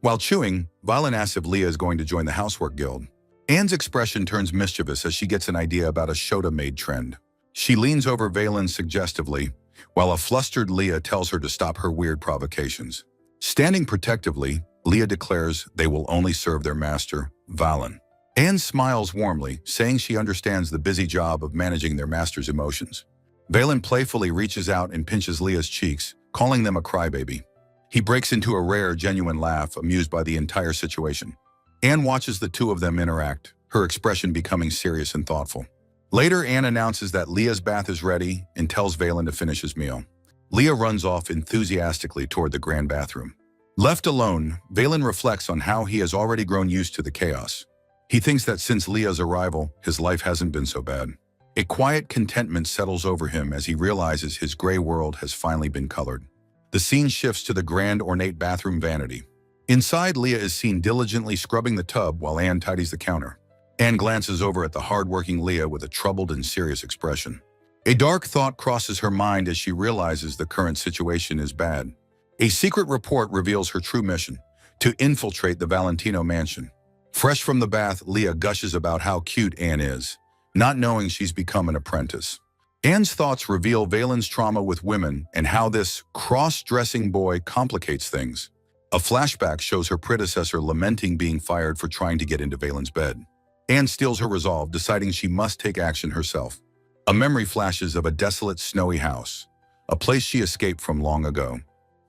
While chewing, Valen asks if Leah is going to join the housework guild. Anne's expression turns mischievous as she gets an idea about a Shota maid trend. She leans over Valen suggestively, while a flustered Leah tells her to stop her weird provocations. Standing protectively, Leah declares they will only serve their master, Valen. Anne smiles warmly, saying she understands the busy job of managing their master's emotions. Valen playfully reaches out and pinches Leah's cheeks, calling them a crybaby. He breaks into a rare, genuine laugh, amused by the entire situation. Anne watches the two of them interact, her expression becoming serious and thoughtful. Later, Anne announces that Leah's bath is ready and tells Valen to finish his meal. Leah runs off enthusiastically toward the grand bathroom. Left alone, Valen reflects on how he has already grown used to the chaos. He thinks that since Leah's arrival, his life hasn't been so bad. A quiet contentment settles over him as he realizes his gray world has finally been colored. The scene shifts to the grand, ornate bathroom vanity. Inside, Leah is seen diligently scrubbing the tub while Anne tidies the counter. Anne glances over at the hard-working Leah with a troubled and serious expression. A dark thought crosses her mind as she realizes the current situation is bad. A secret report reveals her true mission, to infiltrate the Valentino mansion. Fresh from the bath, Leah gushes about how cute Anne is, not knowing she's become an apprentice. Anne's thoughts reveal Valen's trauma with women and how this cross-dressing boy complicates things. A flashback shows her predecessor lamenting being fired for trying to get into Valen's bed. Anne steels her resolve, deciding she must take action herself. A memory flashes of a desolate, snowy house, a place she escaped from long ago.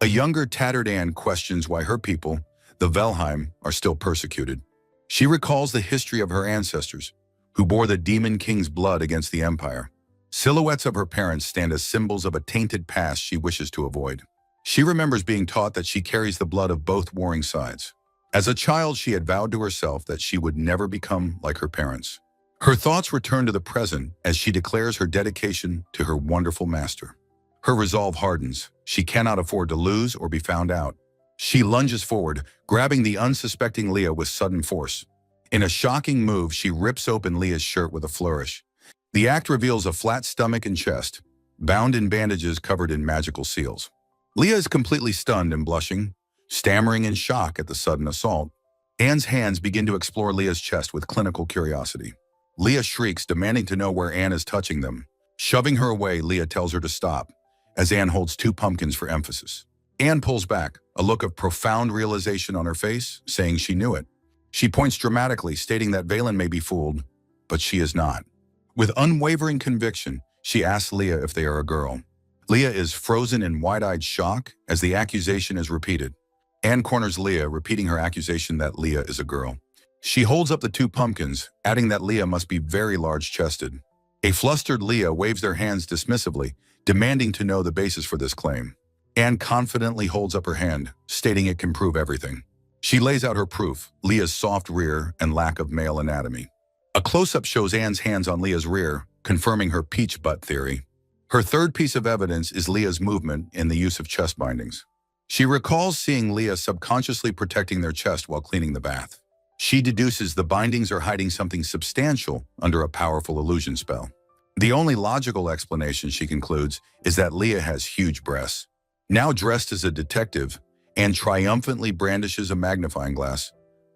A younger, tattered Anne questions why her people, the Velheim, are still persecuted. She recalls the history of her ancestors, who bore the Demon King's blood against the Empire. Silhouettes of her parents stand as symbols of a tainted past she wishes to avoid. She remembers being taught that she carries the blood of both warring sides. As a child, she had vowed to herself that she would never become like her parents. Her thoughts return to the present as she declares her dedication to her wonderful master. Her resolve hardens. She cannot afford to lose or be found out. She lunges forward, grabbing the unsuspecting Leah with sudden force. In a shocking move, she rips open Leah's shirt with a flourish. The act reveals a flat stomach and chest, bound in bandages covered in magical seals. Leah is completely stunned and blushing, stammering in shock at the sudden assault. Anne's hands begin to explore Leah's chest with clinical curiosity. Leah shrieks, demanding to know where Anne is touching them. Shoving her away, Leah tells her to stop, as Anne holds two pumpkins for emphasis. Anne pulls back, a look of profound realization on her face, saying she knew it. She points dramatically, stating that Valen may be fooled, but she is not. With unwavering conviction, she asks Leah if they are a girl. Leah is frozen in wide-eyed shock as the accusation is repeated. Anne corners Leah, repeating her accusation that Leah is a girl. She holds up the two pumpkins, adding that Leah must be very large-chested. A flustered Leah waves their hands dismissively, demanding to know the basis for this claim. Anne confidently holds up her hand, stating it can prove everything. She lays out her proof, Leah's soft rear and lack of male anatomy. A close-up shows Anne's hands on Leah's rear, confirming her peach butt theory. Her third piece of evidence is Leah's movement and the use of chest bindings. She recalls seeing Leah subconsciously protecting their chest while cleaning the bath. She deduces the bindings are hiding something substantial under a powerful illusion spell. The only logical explanation, she concludes, is that Leah has huge breasts. Now dressed as a detective, Anne triumphantly brandishes a magnifying glass,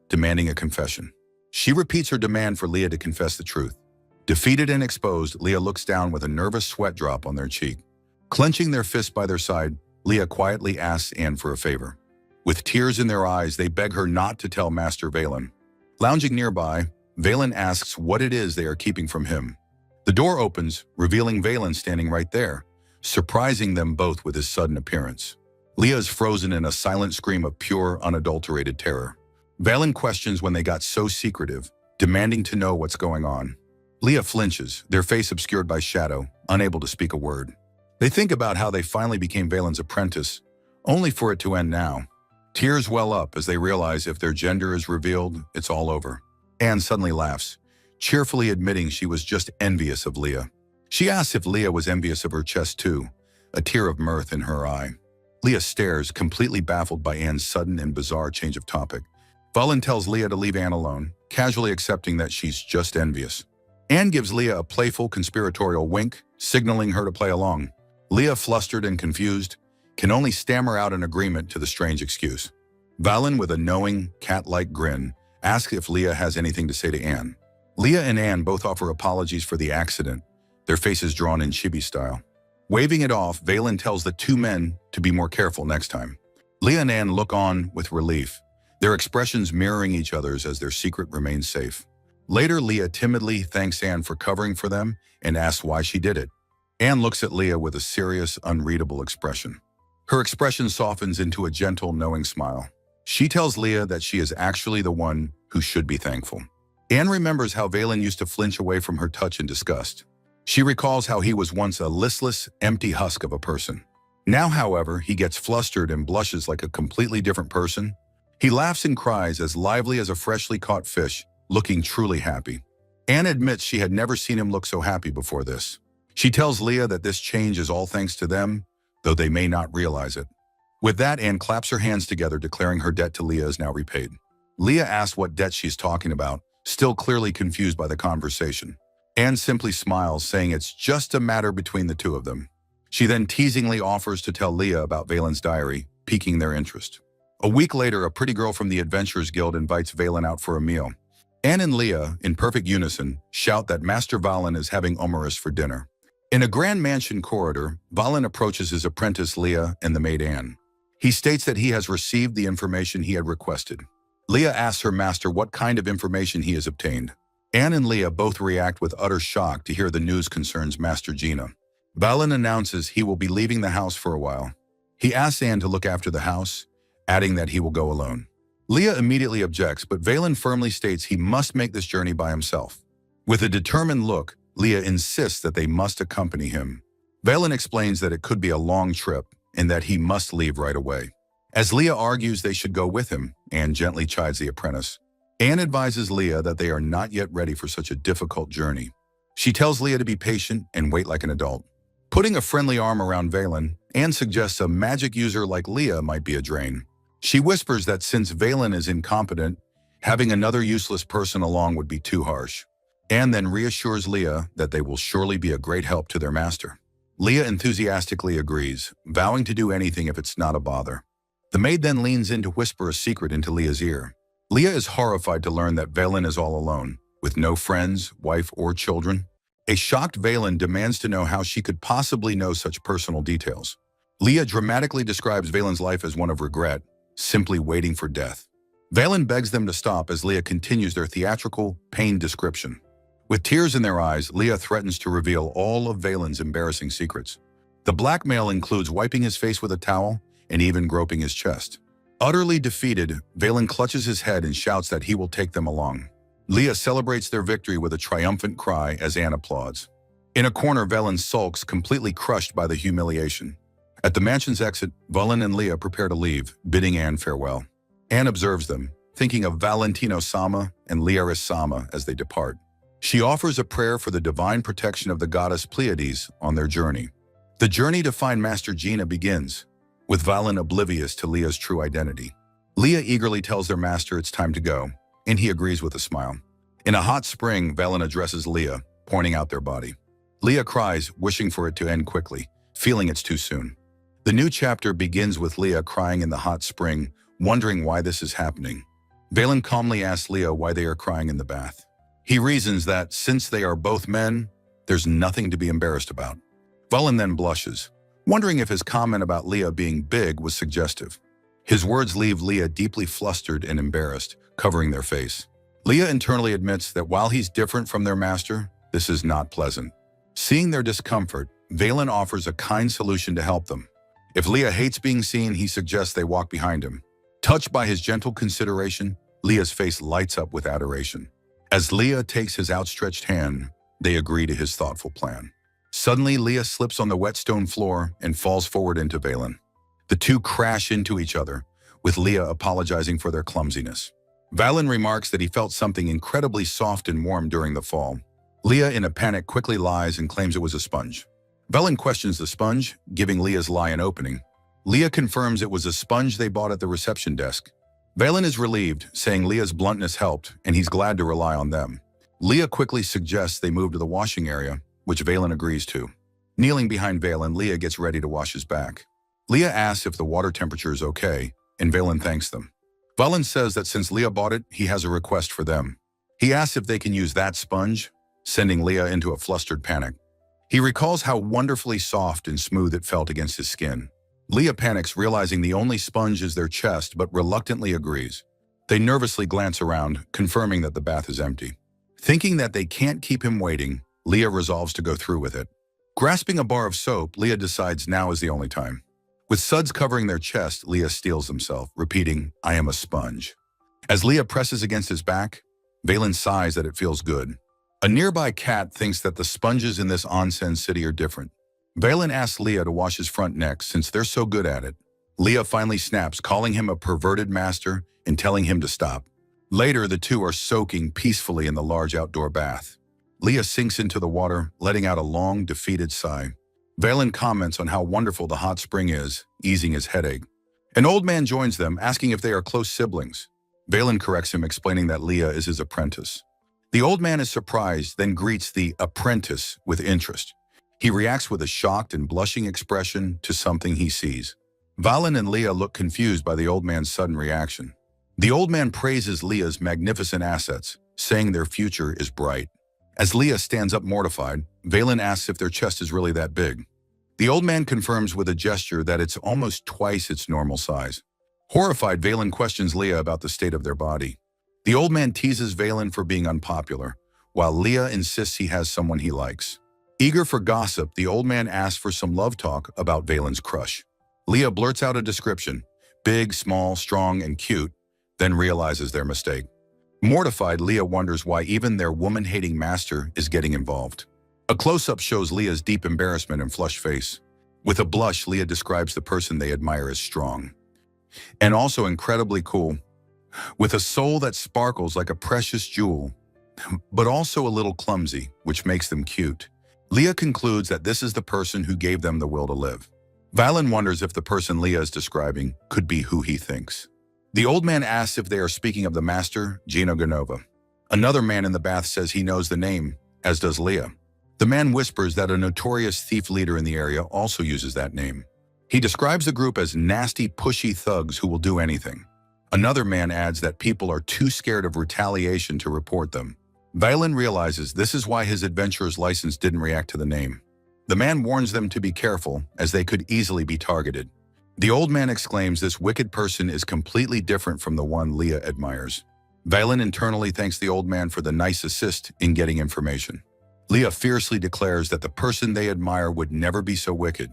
demanding a confession. She repeats her demand for Leah to confess the truth. Defeated and exposed, Leah looks down with a nervous sweat drop on their cheek. Clenching their fists by their side, Leah quietly asks Anne for a favor. With tears in their eyes, they beg her not to tell Master Valen. Lounging nearby, Valen asks what it is they are keeping from him. The door opens, revealing Valen standing right there, surprising them both with his sudden appearance. Leah is frozen in a silent scream of pure, unadulterated terror. Valen questions when they got so secretive, demanding to know what's going on. Leah flinches, their face obscured by shadow, unable to speak a word. They think about how they finally became Valen's apprentice, only for it to end now. Tears well up as they realize if their gender is revealed, it's all over. Anne suddenly laughs, cheerfully admitting she was just envious of Leah. She asks if Leah was envious of her chest too, a tear of mirth in her eye. Leah stares, completely baffled by Anne's sudden and bizarre change of topic. Valen tells Leah to leave Anne alone, casually accepting that she's just envious. Anne gives Leah a playful, conspiratorial wink, signaling her to play along. Leah, flustered and confused, can only stammer out an agreement to the strange excuse. Valen, with a knowing, cat-like grin, asks if Leah has anything to say to Anne. Leah and Anne both offer apologies for the accident, their faces drawn in chibi style. Waving it off, Valen tells the two men to be more careful next time. Leah and Anne look on with relief, their expressions mirroring each other's as their secret remains safe. Later, Leah timidly thanks Anne for covering for them and asks why she did it. Anne looks at Leah with a serious, unreadable expression. Her expression softens into a gentle, knowing smile. She tells Leah that she is actually the one who should be thankful. Anne remembers how Valen used to flinch away from her touch in disgust. She recalls how he was once a listless, empty husk of a person. Now, however, he gets flustered and blushes like a completely different person. He laughs and cries as lively as a freshly caught fish, looking truly happy. Anne admits she had never seen him look so happy before this. She tells Leah that this change is all thanks to them, though they may not realize it. With that, Anne claps her hands together, declaring her debt to Leah is now repaid. Leah asks what debt she's talking about, still clearly confused by the conversation. Anne simply smiles, saying it's just a matter between the two of them. She then teasingly offers to tell Leah about Valen's diary, piquing their interest. A week later, a pretty girl from the Adventurers Guild invites Valen out for a meal. Anne and Leah, in perfect unison, shout that Master Valen is having Omerus for dinner. In a grand mansion corridor, Valen approaches his apprentice Leah and the maid Anne. He states that he has received the information he had requested. Leah asks her master what kind of information he has obtained. Anne and Leah both react with utter shock to hear the news concerns Master Gina. Valen announces he will be leaving the house for a while. He asks Anne to look after the house, adding that he will go alone. Leah immediately objects, but Valen firmly states he must make this journey by himself. With a determined look, Leah insists that they must accompany him. Valen explains that it could be a long trip and that he must leave right away. As Leah argues they should go with him, Anne gently chides the apprentice. Anne advises Leah that they are not yet ready for such a difficult journey. She tells Leah to be patient and wait like an adult. Putting a friendly arm around Valen, Anne suggests a magic user like Leah might be a drain. She whispers that since Valen is incompetent, having another useless person along would be too harsh. Anne then reassures Leah that they will surely be a great help to their master. Leah enthusiastically agrees, vowing to do anything if it's not a bother. The maid then leans in to whisper a secret into Leah's ear. Leah is horrified to learn that Valen is all alone, with no friends, wife, or children. A shocked Valen demands to know how she could possibly know such personal details. Leah dramatically describes Valen's life as one of regret, simply waiting for death. Valen begs them to stop as Leah continues their theatrical, pained description. With tears in their eyes, Leah threatens to reveal all of Valen's embarrassing secrets. The blackmail includes wiping his face with a towel and even groping his chest. Utterly defeated, Valen clutches his head and shouts that he will take them along. Leah celebrates their victory with a triumphant cry as Anne applauds. In a corner, Valen sulks, completely crushed by the humiliation. At the mansion's exit, Valen and Leah prepare to leave, bidding Anne farewell. Anne observes them, thinking of Valentino-sama and Liaris-sama as they depart. She offers a prayer for the divine protection of the goddess Pleiades on their journey. The journey to find Master Gina begins. with Valen oblivious to Leah's true identity. Leah eagerly tells their master it's time to go, and he agrees with a smile. In a hot spring, Valen addresses Leah, pointing out their body. Leah cries, wishing for it to end quickly, feeling it's too soon. The new chapter begins with Leah crying in the hot spring, wondering why this is happening. Valen calmly asks Leah why they are crying in the bath. He reasons that, since they are both men, there's nothing to be embarrassed about. Valen then blushes, wondering if his comment about Leah being big was suggestive. His words leave Leah deeply flustered and embarrassed, covering their face. Leah internally admits that while he's different from their master, this is not pleasant. Seeing their discomfort, Valen offers a kind solution to help them. If Leah hates being seen, he suggests they walk behind him. Touched by his gentle consideration, Leah's face lights up with adoration. As Leah takes his outstretched hand, they agree to his thoughtful plan. Suddenly, Leah slips on the wet stone floor and falls forward into Valen. The two crash into each other, with Leah apologizing for their clumsiness. Valen remarks that he felt something incredibly soft and warm during the fall. Leah, in a panic, quickly lies and claims it was a sponge. Valen questions the sponge, giving Leah's lie an opening. Leah confirms it was a sponge they bought at the reception desk. Valen is relieved, saying Leah's bluntness helped, and he's glad to rely on them. Leah quickly suggests they move to the washing area, which Valen agrees to. Kneeling behind Valen, Leah gets ready to wash his back. Leah asks if the water temperature is okay, and Valen thanks them. Valen says that since Leah bought it, he has a request for them. He asks if they can use that sponge, sending Leah into a flustered panic. He recalls how wonderfully soft and smooth it felt against his skin. Leah panics, realizing the only sponge is their chest, but reluctantly agrees. They nervously glance around, confirming that the bath is empty. Thinking that they can't keep him waiting, Leah resolves to go through with it. Grasping a bar of soap, Leah decides now is the only time. With suds covering their chest, Leah steels himself, repeating, "I am a sponge." As Leah presses against his back, Valen sighs that it feels good. A nearby cat thinks that the sponges in this onsen city are different. Valen asks Leah to wash his front next since they're so good at it. Leah finally snaps, calling him a perverted master and telling him to stop. Later, the two are soaking peacefully in the large outdoor bath. Leah sinks into the water, letting out a long, defeated sigh. Valen comments on how wonderful the hot spring is, easing his headache. An old man joins them, asking if they are close siblings. Valen corrects him, explaining that Leah is his apprentice. The old man is surprised, then greets the apprentice with interest. He reacts with a shocked and blushing expression to something he sees. Valen and Leah look confused by the old man's sudden reaction. The old man praises Leah's magnificent assets, saying their future is bright. As Leah stands up mortified, Valen asks if their chest is really that big. The old man confirms with a gesture that it's almost twice its normal size. Horrified, Valen questions Leah about the state of their body. The old man teases Valen for being unpopular, while Leah insists he has someone he likes. Eager for gossip, the old man asks for some love talk about Valen's crush. Leah blurts out a description, big, small, strong, and cute, then realizes their mistake. Mortified, Leah wonders why even their woman-hating master is getting involved. A close-up shows Leah's deep embarrassment and flushed face. With a blush, Leah describes the person they admire as strong. And also incredibly cool, with a soul that sparkles like a precious jewel, but also a little clumsy, which makes them cute. Leah concludes that this is the person who gave them the will to live. Valen wonders if the person Leah is describing could be who he thinks. The old man asks if they are speaking of the master, Gino Ganova. Another man in the bath says he knows the name, as does Leah. The man whispers that a notorious thief leader in the area also uses that name. He describes the group as nasty, pushy thugs who will do anything. Another man adds that people are too scared of retaliation to report them. Valen realizes this is why his adventurer's license didn't react to the name. The man warns them to be careful, as they could easily be targeted. The old man exclaims this wicked person is completely different from the one Leah admires. Valen internally thanks the old man for the nice assist in getting information. Leah fiercely declares that the person they admire would never be so wicked.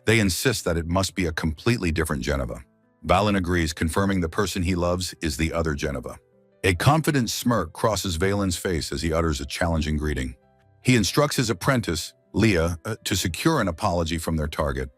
They insist that it must be a completely different Geneva. Valen agrees, confirming the person he loves is the other Geneva. A confident smirk crosses Valen's face as he utters a challenging greeting. He instructs his apprentice, Leah, to secure an apology from their target.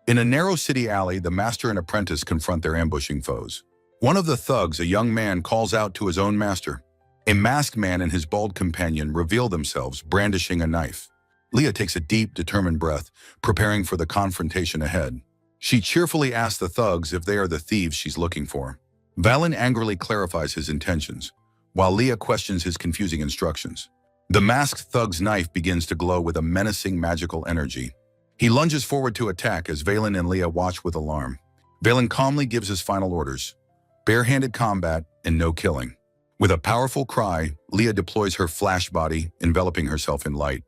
In a narrow city alley, the master and apprentice confront their ambushing foes. One of the thugs, a young man, calls out to his own master. A masked man and his bald companion reveal themselves, brandishing a knife. Leah takes a deep, determined breath, preparing for the confrontation ahead. She cheerfully asks the thugs if they are the thieves she's looking for. Valen angrily clarifies his intentions, while Leah questions his confusing instructions. The masked thug's knife begins to glow with a menacing magical energy. He lunges forward to attack as Valen and Leah watch with alarm. Valen calmly gives his final orders: barehanded combat and no killing. With a powerful cry, Leah deploys her flash body, enveloping herself in light.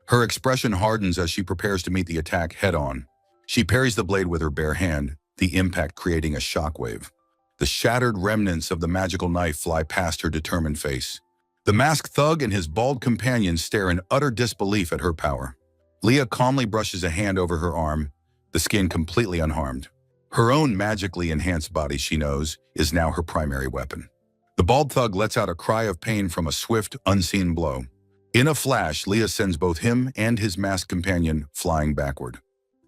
Her expression hardens as she prepares to meet the attack head-on. She parries the blade with her bare hand, the impact creating a shockwave. The shattered remnants of the magical knife fly past her determined face. The masked thug and his bald companion stare in utter disbelief at her power. Leah calmly brushes a hand over her arm, the skin completely unharmed. Her own magically enhanced body, she knows, is now her primary weapon. The bald thug lets out a cry of pain from a swift, unseen blow. In a flash, Leah sends both him and his masked companion flying backward.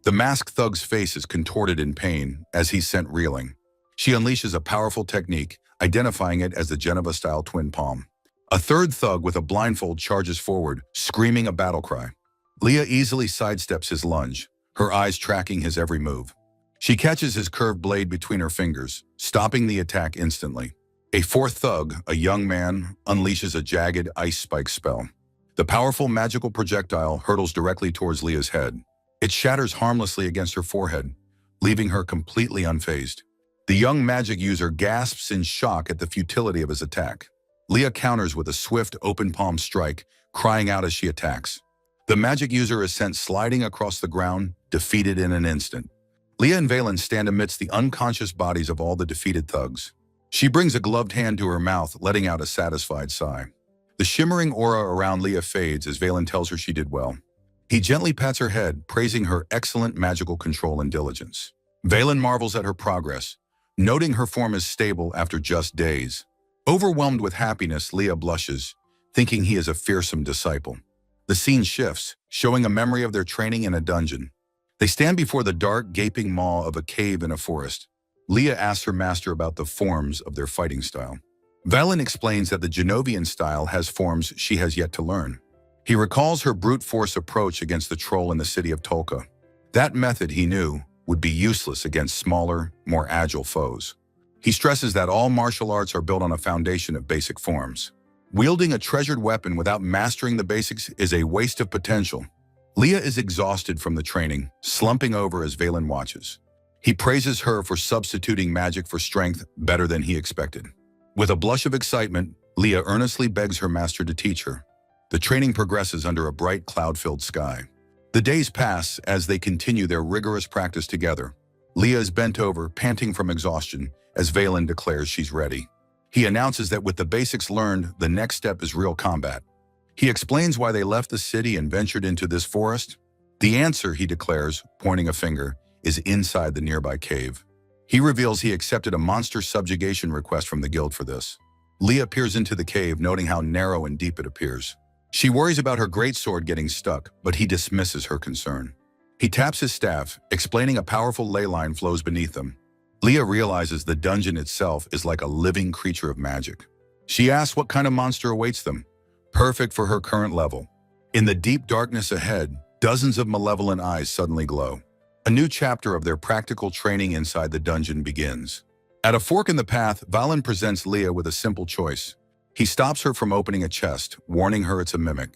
The masked thug's face is contorted in pain as he's sent reeling. She unleashes a powerful technique, identifying it as the Geneva-style twin palm. A third thug with a blindfold charges forward, screaming a battle cry. Leah easily sidesteps his lunge, her eyes tracking his every move. She catches his curved blade between her fingers, stopping the attack instantly. A fourth thug, a young man, unleashes a jagged ice spike spell. The powerful magical projectile hurtles directly towards Leah's head. It shatters harmlessly against her forehead, leaving her completely unfazed. The young magic user gasps in shock at the futility of his attack. Leah counters with a swift, open palm strike, crying out as she attacks. The magic user is sent sliding across the ground, defeated in an instant. Leah and Valen stand amidst the unconscious bodies of all the defeated thugs. She brings a gloved hand to her mouth, letting out a satisfied sigh. The shimmering aura around Leah fades as Valen tells her she did well. He gently pats her head, praising her excellent magical control and diligence. Valen marvels at her progress, noting her form is stable after just days. Overwhelmed with happiness, Leah blushes, thinking he is a fearsome disciple. The scene shifts, showing a memory of their training in a dungeon. They stand before the dark, gaping maw of a cave in a forest. Leah asks her master about the forms of their fighting style. Valen explains that the Genovian style has forms she has yet to learn. He recalls her brute force approach against the troll in the city of Tolka. That method, he knew, would be useless against smaller, more agile foes. He stresses that all martial arts are built on a foundation of basic forms. Wielding a treasured weapon without mastering the basics is a waste of potential. Leah is exhausted from the training, slumping over as Valen watches. He praises her for substituting magic for strength better than he expected. With a blush of excitement, Leah earnestly begs her master to teach her. The training progresses under a bright cloud-filled sky. The days pass as they continue their rigorous practice together. Leah is bent over, panting from exhaustion, as Valen declares she's ready. He announces that with the basics learned, the next step is real combat. He explains why they left the city and ventured into this forest. The answer, he declares, pointing a finger, is inside the nearby cave. He reveals he accepted a monster subjugation request from the guild for this. Leah peers into the cave, noting how narrow and deep it appears. She worries about her greatsword getting stuck, but he dismisses her concern. He taps his staff, explaining a powerful ley line flows beneath them. Leah realizes the dungeon itself is like a living creature of magic. She asks what kind of monster awaits them, perfect for her current level. In the deep darkness ahead, dozens of malevolent eyes suddenly glow. A new chapter of their practical training inside the dungeon begins. At a fork in the path, Valen presents Leah with a simple choice. He stops her from opening a chest, warning her it's a mimic.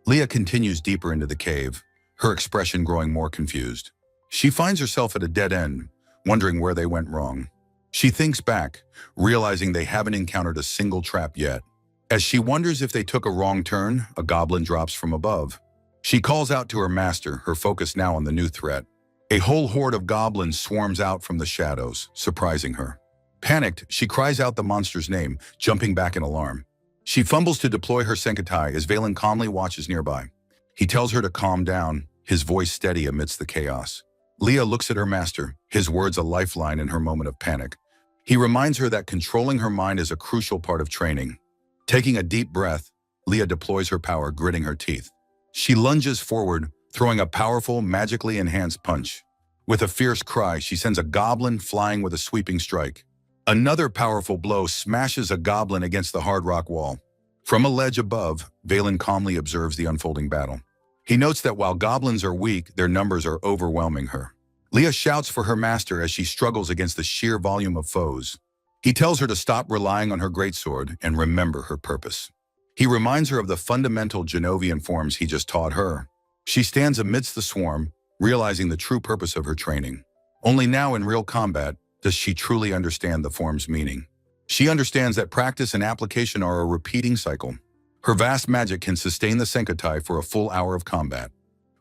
Leah continues deeper into the cave, her expression growing more confused. She finds herself at a dead end, wondering where they went wrong. She thinks back, realizing they haven't encountered a single trap yet. As she wonders if they took a wrong turn, a goblin drops from above. She calls out to her master, her focus now on the new threat. A whole horde of goblins swarms out from the shadows, surprising her. Panicked, she cries out the monster's name, jumping back in alarm. She fumbles to deploy her Senkatai as Valen calmly watches nearby. He tells her to calm down, his voice steady amidst the chaos. Leah looks at her master, his words a lifeline in her moment of panic. He reminds her that controlling her mind is a crucial part of training. Taking a deep breath, Leah deploys her power, gritting her teeth. She lunges forward, throwing a powerful, magically enhanced punch. With a fierce cry, she sends a goblin flying with a sweeping strike. Another powerful blow smashes a goblin against the hard rock wall. From a ledge above, Valen calmly observes the unfolding battle. He notes that while goblins are weak, their numbers are overwhelming her. Leah shouts for her master as she struggles against the sheer volume of foes. He tells her to stop relying on her greatsword and remember her purpose. He reminds her of the fundamental Genovian forms he just taught her. She stands amidst the swarm, realizing the true purpose of her training. Only now in real combat does she truly understand the form's meaning. She understands that practice and application are a repeating cycle. Her vast magic can sustain the Senkatai for a full hour of combat.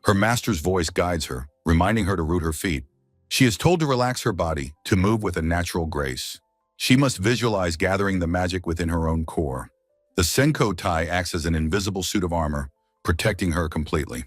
Her master's voice guides her, reminding her to root her feet. She is told to relax her body, to move with a natural grace. She must visualize gathering the magic within her own core. The Senko Tai acts as an invisible suit of armor, protecting her completely.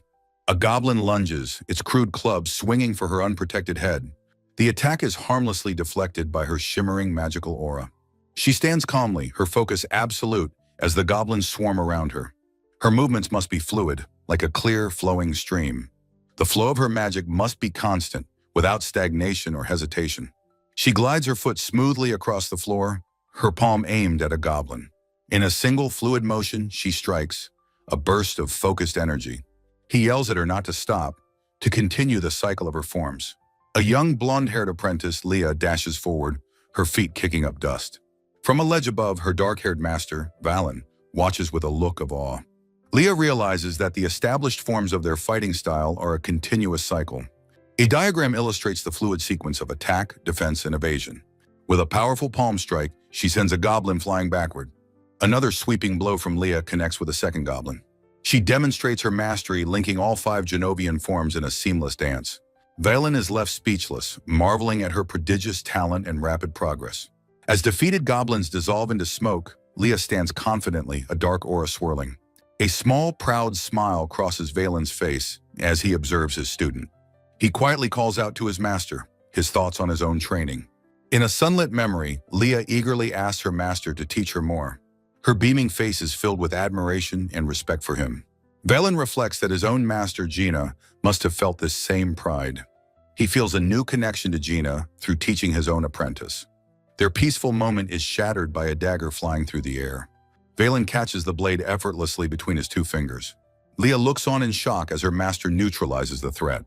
A goblin lunges, its crude club swinging for her unprotected head. The attack is harmlessly deflected by her shimmering magical aura. She stands calmly, her focus absolute, as the goblins swarm around her. Her movements must be fluid, like a clear, flowing stream. The flow of her magic must be constant, without stagnation or hesitation. She glides her foot smoothly across the floor, her palm aimed at a goblin. In a single fluid motion, she strikes, a burst of focused energy. He yells at her not to stop, to continue the cycle of her forms. A young blonde-haired apprentice, Leah, dashes forward, her feet kicking up dust. From a ledge above, her dark-haired master, Valen, watches with a look of awe. Leah realizes that the established forms of their fighting style are a continuous cycle. A diagram illustrates the fluid sequence of attack, defense, and evasion. With a powerful palm strike, she sends a goblin flying backward. Another sweeping blow from Leah connects with a second goblin. She demonstrates her mastery, linking all 5 Genovian forms in a seamless dance. Valen is left speechless, marveling at her prodigious talent and rapid progress. As defeated goblins dissolve into smoke, Leah stands confidently, a dark aura swirling. A small, proud smile crosses Valen's face as he observes his student. He quietly calls out to his master, his thoughts on his own training. In a sunlit memory, Leah eagerly asks her master to teach her more. Her beaming face is filled with admiration and respect for him. Valen reflects that his own master, Gina, must have felt this same pride. He feels a new connection to Gina through teaching his own apprentice. Their peaceful moment is shattered by a dagger flying through the air. Valen catches the blade effortlessly between his 2 fingers. Leah looks on in shock as her master neutralizes the threat.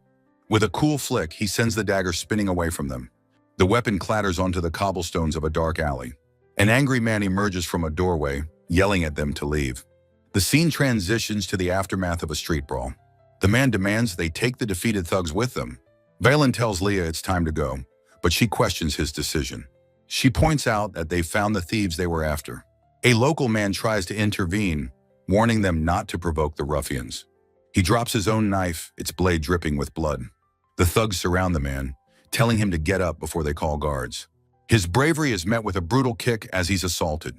With a cool flick, he sends the dagger spinning away from them. The weapon clatters onto the cobblestones of a dark alley. An angry man emerges from a doorway, yelling at them to leave. The scene transitions to the aftermath of a street brawl. The man demands they take the defeated thugs with them. Valen tells Leah it's time to go, but she questions his decision. She points out that they found the thieves they were after. A local man tries to intervene, warning them not to provoke the ruffians. He drops his own knife, its blade dripping with blood. The thugs surround the man, telling him to get up before they call guards. His bravery is met with a brutal kick as he's assaulted.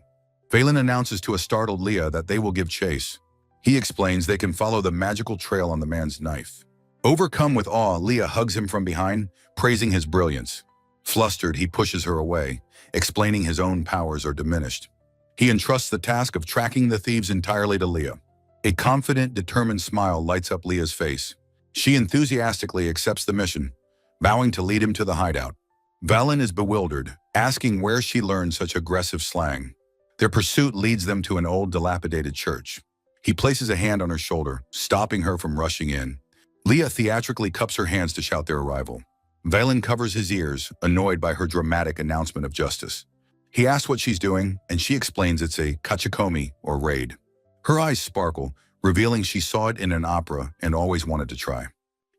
Valen announces to a startled Leah that they will give chase. He explains they can follow the magical trail on the man's knife. Overcome with awe, Leah hugs him from behind, praising his brilliance. Flustered, he pushes her away, explaining his own powers are diminished. He entrusts the task of tracking the thieves entirely to Leah. A confident, determined smile lights up Leah's face. She enthusiastically accepts the mission, vowing to lead him to the hideout. Valen is bewildered, asking where she learned such aggressive slang. Their pursuit leads them to an old, dilapidated church. He places a hand on her shoulder, stopping her from rushing in. Leah theatrically cups her hands to shout their arrival. Valen covers his ears, annoyed by her dramatic announcement of justice. He asks what she's doing, and she explains it's a kachikomi, or raid. Her eyes sparkle, revealing she saw it in an opera and always wanted to try.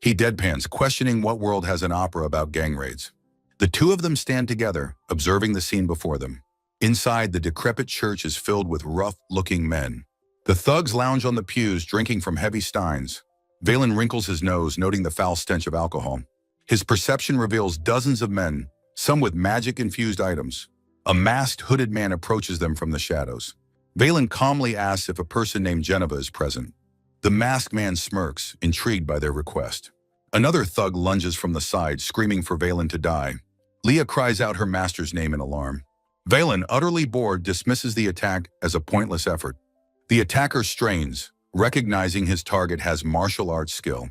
He deadpans, questioning what world has an opera about gang raids. The 2 of them stand together, observing the scene before them. Inside, the decrepit church is filled with rough-looking men. The thugs lounge on the pews, drinking from heavy steins. Valen wrinkles his nose, noting the foul stench of alcohol. His perception reveals dozens of men, some with magic-infused items. A masked, hooded man approaches them from the shadows. Valen calmly asks if a person named Geneva is present. The masked man smirks, intrigued by their request. Another thug lunges from the side, screaming for Valen to die. Leah cries out her master's name in alarm. Valen, utterly bored, dismisses the attack as a pointless effort. The attacker strains, recognizing his target has martial arts skill.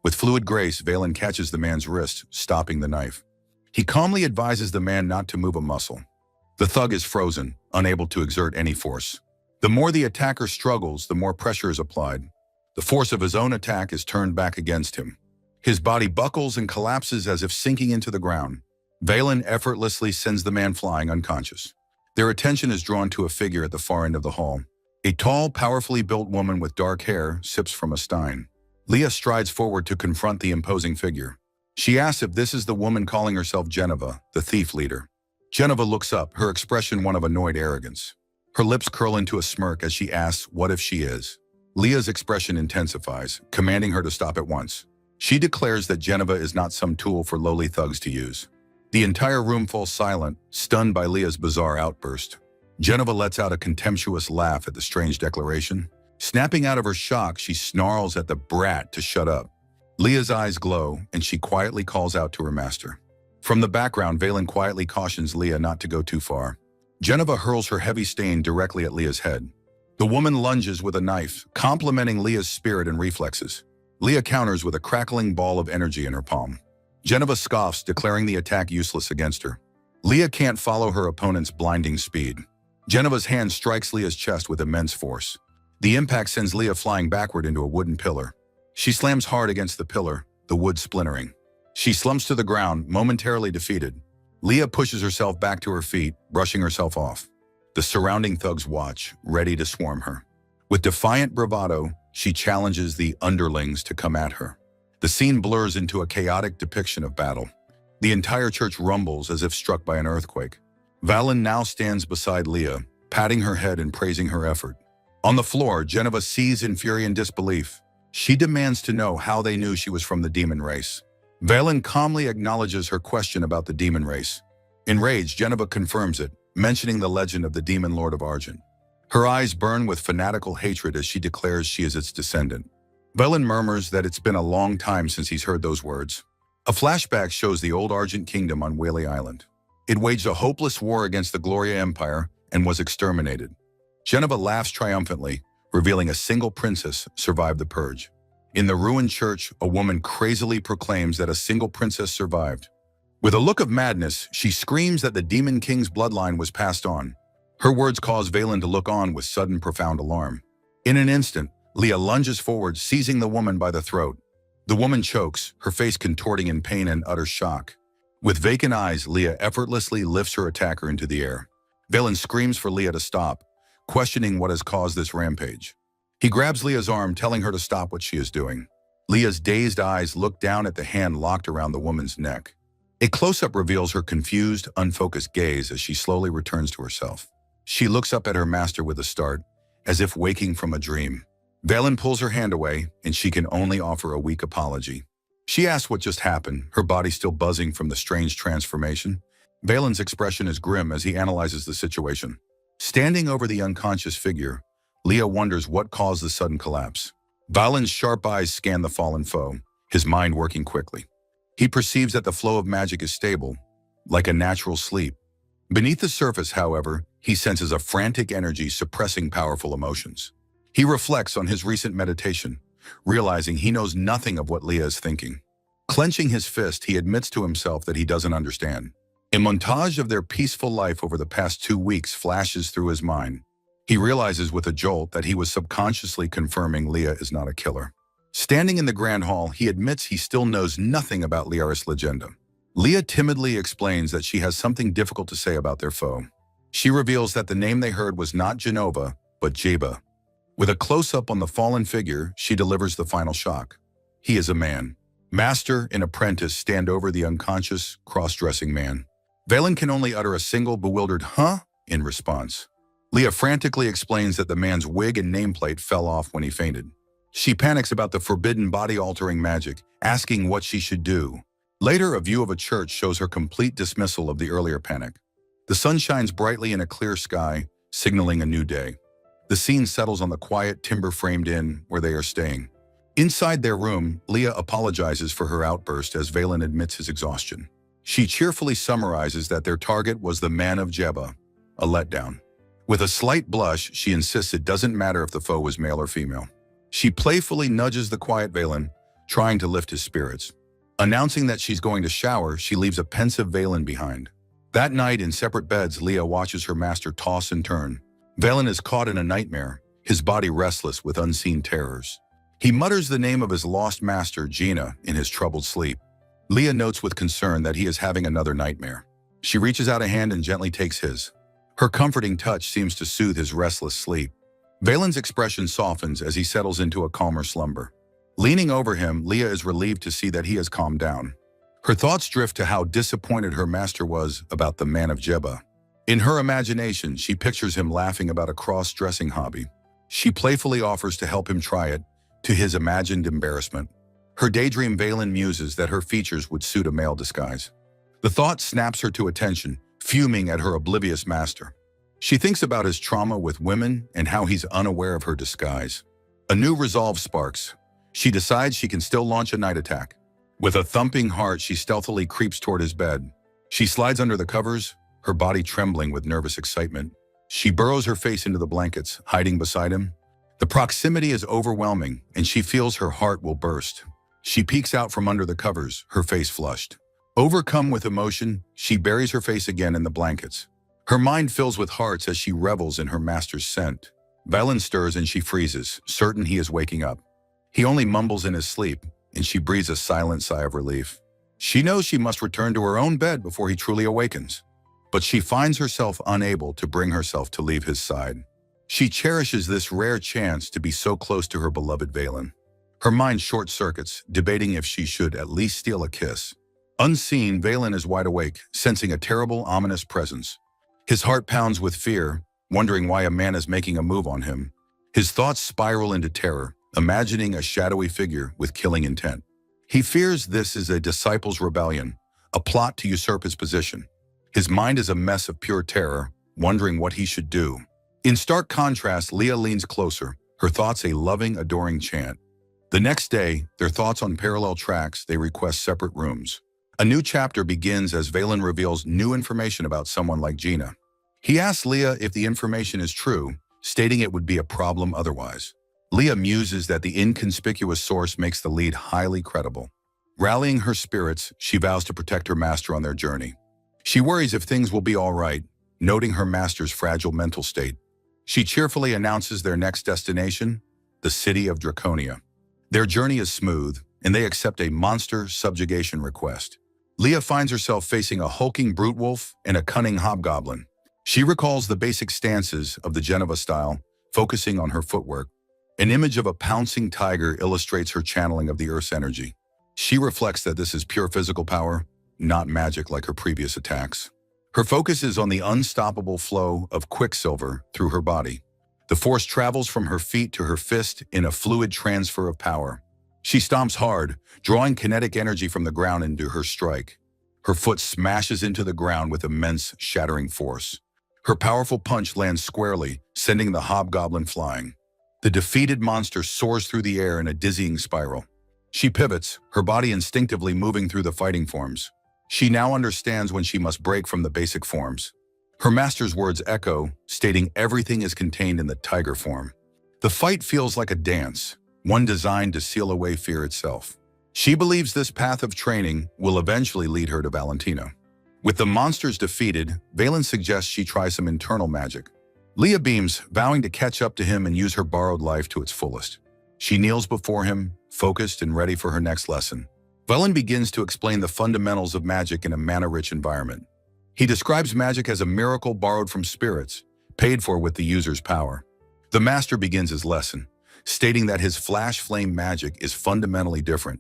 With fluid grace, Valen catches the man's wrist, stopping the knife. He calmly advises the man not to move a muscle. The thug is frozen, unable to exert any force. The more the attacker struggles, the more pressure is applied. The force of his own attack is turned back against him. His body buckles and collapses as if sinking into the ground. Valen effortlessly sends the man flying unconscious. Their attention is drawn to a figure at the far end of the hall. A tall, powerfully built woman with dark hair sips from a stein. Leah strides forward to confront the imposing figure. She asks if this is the woman calling herself Geneva, the thief leader. Geneva looks up, her expression one of annoyed arrogance. Her lips curl into a smirk as she asks, "What if she is?" Leah's expression intensifies, commanding her to stop at once. She declares that Geneva is not some tool for lowly thugs to use. The entire room falls silent, stunned by Leah's bizarre outburst. Geneva lets out a contemptuous laugh at the strange declaration. Snapping out of her shock, she snarls at the brat to shut up. Leah's eyes glow, and she quietly calls out to her master. From the background, Valen quietly cautions Leah not to go too far. Geneva hurls her heavy stain directly at Leah's head. The woman lunges with a knife, complementing Leah's spirit and reflexes. Leah counters with a crackling ball of energy in her palm. Geneva scoffs, declaring the attack useless against her. Leah can't follow her opponent's blinding speed. Geneva's hand strikes Leah's chest with immense force. The impact sends Leah flying backward into a wooden pillar. She slams hard against the pillar, the wood splintering. She slumps to the ground, momentarily defeated. Leah pushes herself back to her feet, brushing herself off. The surrounding thugs watch, ready to swarm her. With defiant bravado, she challenges the underlings to come at her. The scene blurs into a chaotic depiction of battle. The entire church rumbles as if struck by an earthquake. Valen now stands beside Leah, patting her head and praising her effort. On the floor, Geneva sees in fury and disbelief. She demands to know how they knew she was from the demon race. Valen calmly acknowledges her question about the demon race. Enraged, Geneva confirms it, mentioning the legend of the demon Lord of Argent. Her eyes burn with fanatical hatred as she declares she is its descendant. Valen murmurs that it's been a long time since he's heard those words. A flashback shows the old Argent kingdom on Whaley Island. It waged a hopeless war against the Gloria Empire and was exterminated. Geneva laughs triumphantly, revealing a single princess survived the purge. In the ruined church, a woman crazily proclaims that a single princess survived. With a look of madness, she screams that the Demon King's bloodline was passed on. Her words cause Valen to look on with sudden profound alarm. In an instant, Leah lunges forward, seizing the woman by the throat. The woman chokes, her face contorting in pain and utter shock. With vacant eyes, Leah effortlessly lifts her attacker into the air. Valen screams for Leah to stop, questioning what has caused this rampage. He grabs Leah's arm, telling her to stop what she is doing. Leah's dazed eyes look down at the hand locked around the woman's neck. A close-up reveals her confused, unfocused gaze as she slowly returns to herself. She looks up at her master with a start, as if waking from a dream. Valen pulls her hand away, and she can only offer a weak apology. She asks what just happened, her body still buzzing from the strange transformation. Valen's expression is grim as he analyzes the situation. Standing over the unconscious figure, Leah wonders what caused the sudden collapse. Valen's sharp eyes scan the fallen foe, his mind working quickly. He perceives that the flow of magic is stable, like a natural sleep. Beneath the surface, however, he senses a frantic energy suppressing powerful emotions. He reflects on his recent meditation, realizing he knows nothing of what Leah is thinking. Clenching his fist, he admits to himself that he doesn't understand. A montage of their peaceful life over the past 2 weeks flashes through his mind. He realizes with a jolt that he was subconsciously confirming Leah is not a killer. Standing in the grand hall, he admits he still knows nothing about Liaris Legenda. Leah timidly explains that she has something difficult to say about their foe. She reveals that the name they heard was not Genova, but Jeba. With a close-up on the fallen figure, she delivers the final shock. He is a man. Master and apprentice stand over the unconscious, cross-dressing man. Valen can only utter a single bewildered "huh?" in response. Leah frantically explains that the man's wig and nameplate fell off when he fainted. She panics about the forbidden body-altering magic, asking what she should do. Later, a view of a church shows her complete dismissal of the earlier panic. The sun shines brightly in a clear sky, signaling a new day. The scene settles on the quiet, timber-framed inn where they are staying. Inside their room, Leah apologizes for her outburst as Valen admits his exhaustion. She cheerfully summarizes that their target was the man of Jeba, a letdown. With a slight blush, she insists it doesn't matter if the foe was male or female. She playfully nudges the quiet Valen, trying to lift his spirits. Announcing that she's going to shower, she leaves a pensive Valen behind. That night, in separate beds, Leah watches her master toss and turn. Valen is caught in a nightmare, his body restless with unseen terrors. He mutters the name of his lost master, Gina, in his troubled sleep. Leah notes with concern that he is having another nightmare. She reaches out a hand and gently takes his. Her comforting touch seems to soothe his restless sleep. Valen's expression softens as he settles into a calmer slumber. Leaning over him, Leah is relieved to see that he has calmed down. Her thoughts drift to how disappointed her master was about the man of Jebba. In her imagination, she pictures him laughing about a cross-dressing hobby. She playfully offers to help him try it, to his imagined embarrassment. Her daydream Valen muses that her features would suit a male disguise. The thought snaps her to attention, fuming at her oblivious master. She thinks about his trauma with women and how he's unaware of her disguise. A new resolve sparks. She decides she can still launch a night attack. With a thumping heart, she stealthily creeps toward his bed. She slides under the covers, her body trembling with nervous excitement. She burrows her face into the blankets, hiding beside him. The proximity is overwhelming, and she feels her heart will burst. She peeks out from under the covers, her face flushed. Overcome with emotion, she buries her face again in the blankets. Her mind fills with hearts as she revels in her master's scent. Valen stirs and she freezes, certain he is waking up. He only mumbles in his sleep, and she breathes a silent sigh of relief. She knows she must return to her own bed before he truly awakens. But she finds herself unable to bring herself to leave his side. She cherishes this rare chance to be so close to her beloved Valen. Her mind short-circuits, debating if she should at least steal a kiss. Unseen, Valen is wide awake, sensing a terrible, ominous presence. His heart pounds with fear, wondering why a man is making a move on him. His thoughts spiral into terror, imagining a shadowy figure with killing intent. He fears this is a disciples' rebellion, a plot to usurp his position. His mind is a mess of pure terror, wondering what he should do. In stark contrast, Leah leans closer, her thoughts a loving, adoring chant. The next day, their thoughts on parallel tracks, they request separate rooms. A new chapter begins as Valen reveals new information about someone like Gina. He asks Leah if the information is true, stating it would be a problem otherwise. Leah muses that the inconspicuous source makes the lead highly credible. Rallying her spirits, she vows to protect her master on their journey. She worries if things will be all right, noting her master's fragile mental state. She cheerfully announces their next destination, the city of Draconia. Their journey is smooth, and they accept a monster subjugation request. Leah finds herself facing a hulking brute wolf and a cunning hobgoblin. She recalls the basic stances of the Geneva style, focusing on her footwork. An image of a pouncing tiger illustrates her channeling of the Earth's energy. She reflects that this is pure physical power, not magic like her previous attacks. Her focus is on the unstoppable flow of quicksilver through her body. The force travels from her feet to her fist in a fluid transfer of power. She stomps hard, drawing kinetic energy from the ground into her strike. Her foot smashes into the ground with immense, shattering force. Her powerful punch lands squarely, sending the hobgoblin flying. The defeated monster soars through the air in a dizzying spiral. She pivots, her body instinctively moving through the fighting forms. She now understands when she must break from the basic forms. Her master's words echo, stating everything is contained in the tiger form. The fight feels like a dance, one designed to seal away fear itself. She believes this path of training will eventually lead her to Valentina. With the monsters defeated, Valen suggests she try some internal magic. Leah beams, vowing to catch up to him and use her borrowed life to its fullest. She kneels before him, focused and ready for her next lesson. Valen begins to explain the fundamentals of magic in a mana-rich environment. He describes magic as a miracle borrowed from spirits, paid for with the user's power. The master begins his lesson, stating that his flash flame magic is fundamentally different.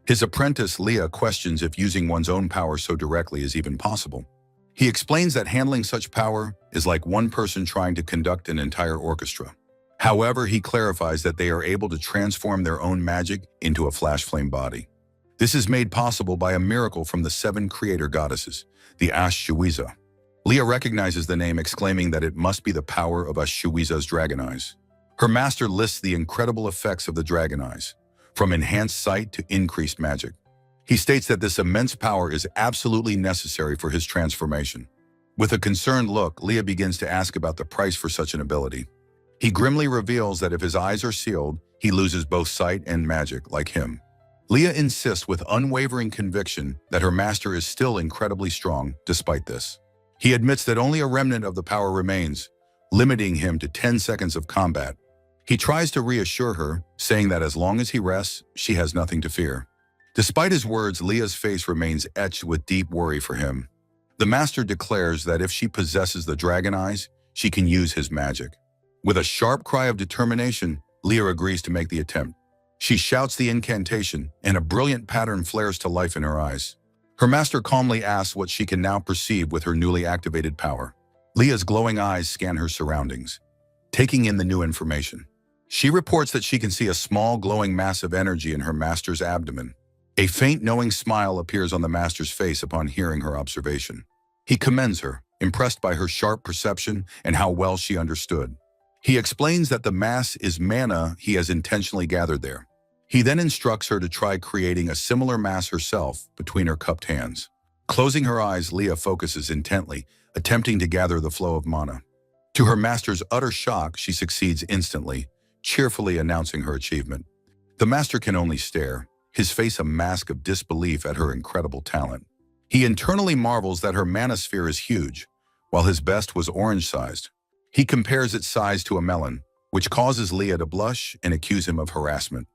His apprentice, Leah, questions if using one's own power so directly is even possible. He explains that handling such power is like one person trying to conduct an entire orchestra. However, he clarifies that they are able to transform their own magic into a flash flame body. This is made possible by a miracle from the 7 creator goddesses, the Ash-Shuiza. Leah recognizes the name, exclaiming that it must be the power of Ash-Shuiza's dragon eyes. Her master lists the incredible effects of the dragon eyes, from enhanced sight to increased magic. He states that this immense power is absolutely necessary for his transformation. With a concerned look, Leah begins to ask about the price for such an ability. He grimly reveals that if his eyes are sealed, he loses both sight and magic, like him. Leah insists with unwavering conviction that her master is still incredibly strong despite this. He admits that only a remnant of the power remains, limiting him to 10 seconds of combat. He tries to reassure her, saying that as long as he rests, she has nothing to fear. Despite his words, Leah's face remains etched with deep worry for him. The master declares that if she possesses the dragon eyes, she can use his magic. With a sharp cry of determination, Leah agrees to make the attempt. She shouts the incantation, and a brilliant pattern flares to life in her eyes. Her master calmly asks what she can now perceive with her newly activated power. Leah's glowing eyes scan her surroundings, taking in the new information. She reports that she can see a small glowing mass of energy in her master's abdomen. A faint knowing smile appears on the master's face upon hearing her observation. He commends her, impressed by her sharp perception and how well she understood. He explains that the mass is mana he has intentionally gathered there. He then instructs her to try creating a similar mass herself between her cupped hands. Closing her eyes, Leah focuses intently, attempting to gather the flow of mana. To her master's utter shock, she succeeds instantly, cheerfully announcing her achievement. The master can only stare, his face a mask of disbelief at her incredible talent. He internally marvels that her manosphere is huge, while his best was orange-sized. He compares its size to a melon, which causes Leah to blush and accuse him of harassment.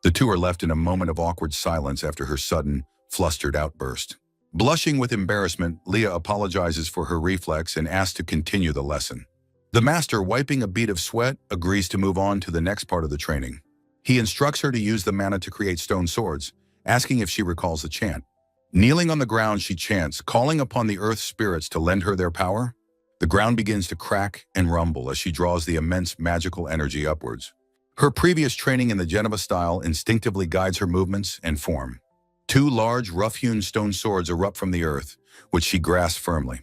The two are left in a moment of awkward silence after her sudden, flustered outburst. Blushing with embarrassment, Leah apologizes for her reflex and asks to continue the lesson. The master, wiping a bead of sweat, agrees to move on to the next part of the training. He instructs her to use the mana to create stone swords, asking if she recalls the chant. Kneeling on the ground, she chants, calling upon the earth spirits to lend her their power. The ground begins to crack and rumble as she draws the immense magical energy upwards. Her previous training in the Geneva style instinctively guides her movements and form. Two large, rough-hewn stone swords erupt from the earth, which she grasps firmly.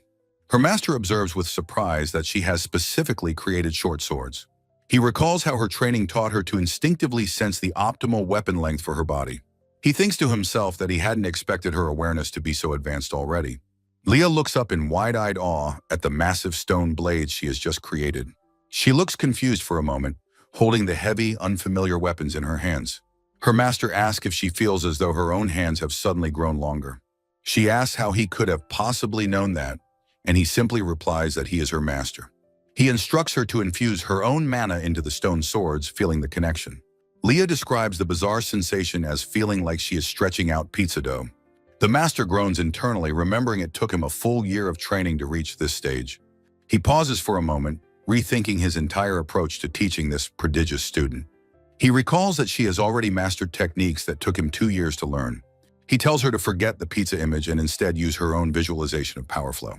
Her master observes with surprise that she has specifically created short swords. He recalls how her training taught her to instinctively sense the optimal weapon length for her body. He thinks to himself that he hadn't expected her awareness to be so advanced already. Leah looks up in wide-eyed awe at the massive stone blades she has just created. She looks confused for a moment, holding the heavy, unfamiliar weapons in her hands. Her master asks if she feels as though her own hands have suddenly grown longer. She asks how he could have possibly known that, and he simply replies that he is her master. He instructs her to infuse her own mana into the stone swords, feeling the connection. Leah describes the bizarre sensation as feeling like she is stretching out pizza dough. The master groans internally, remembering it took him a full year of training to reach this stage. He pauses for a moment, rethinking his entire approach to teaching this prodigious student. He recalls that she has already mastered techniques that took him 2 years to learn. He tells her to forget the pizza image and instead use her own visualization of power flow.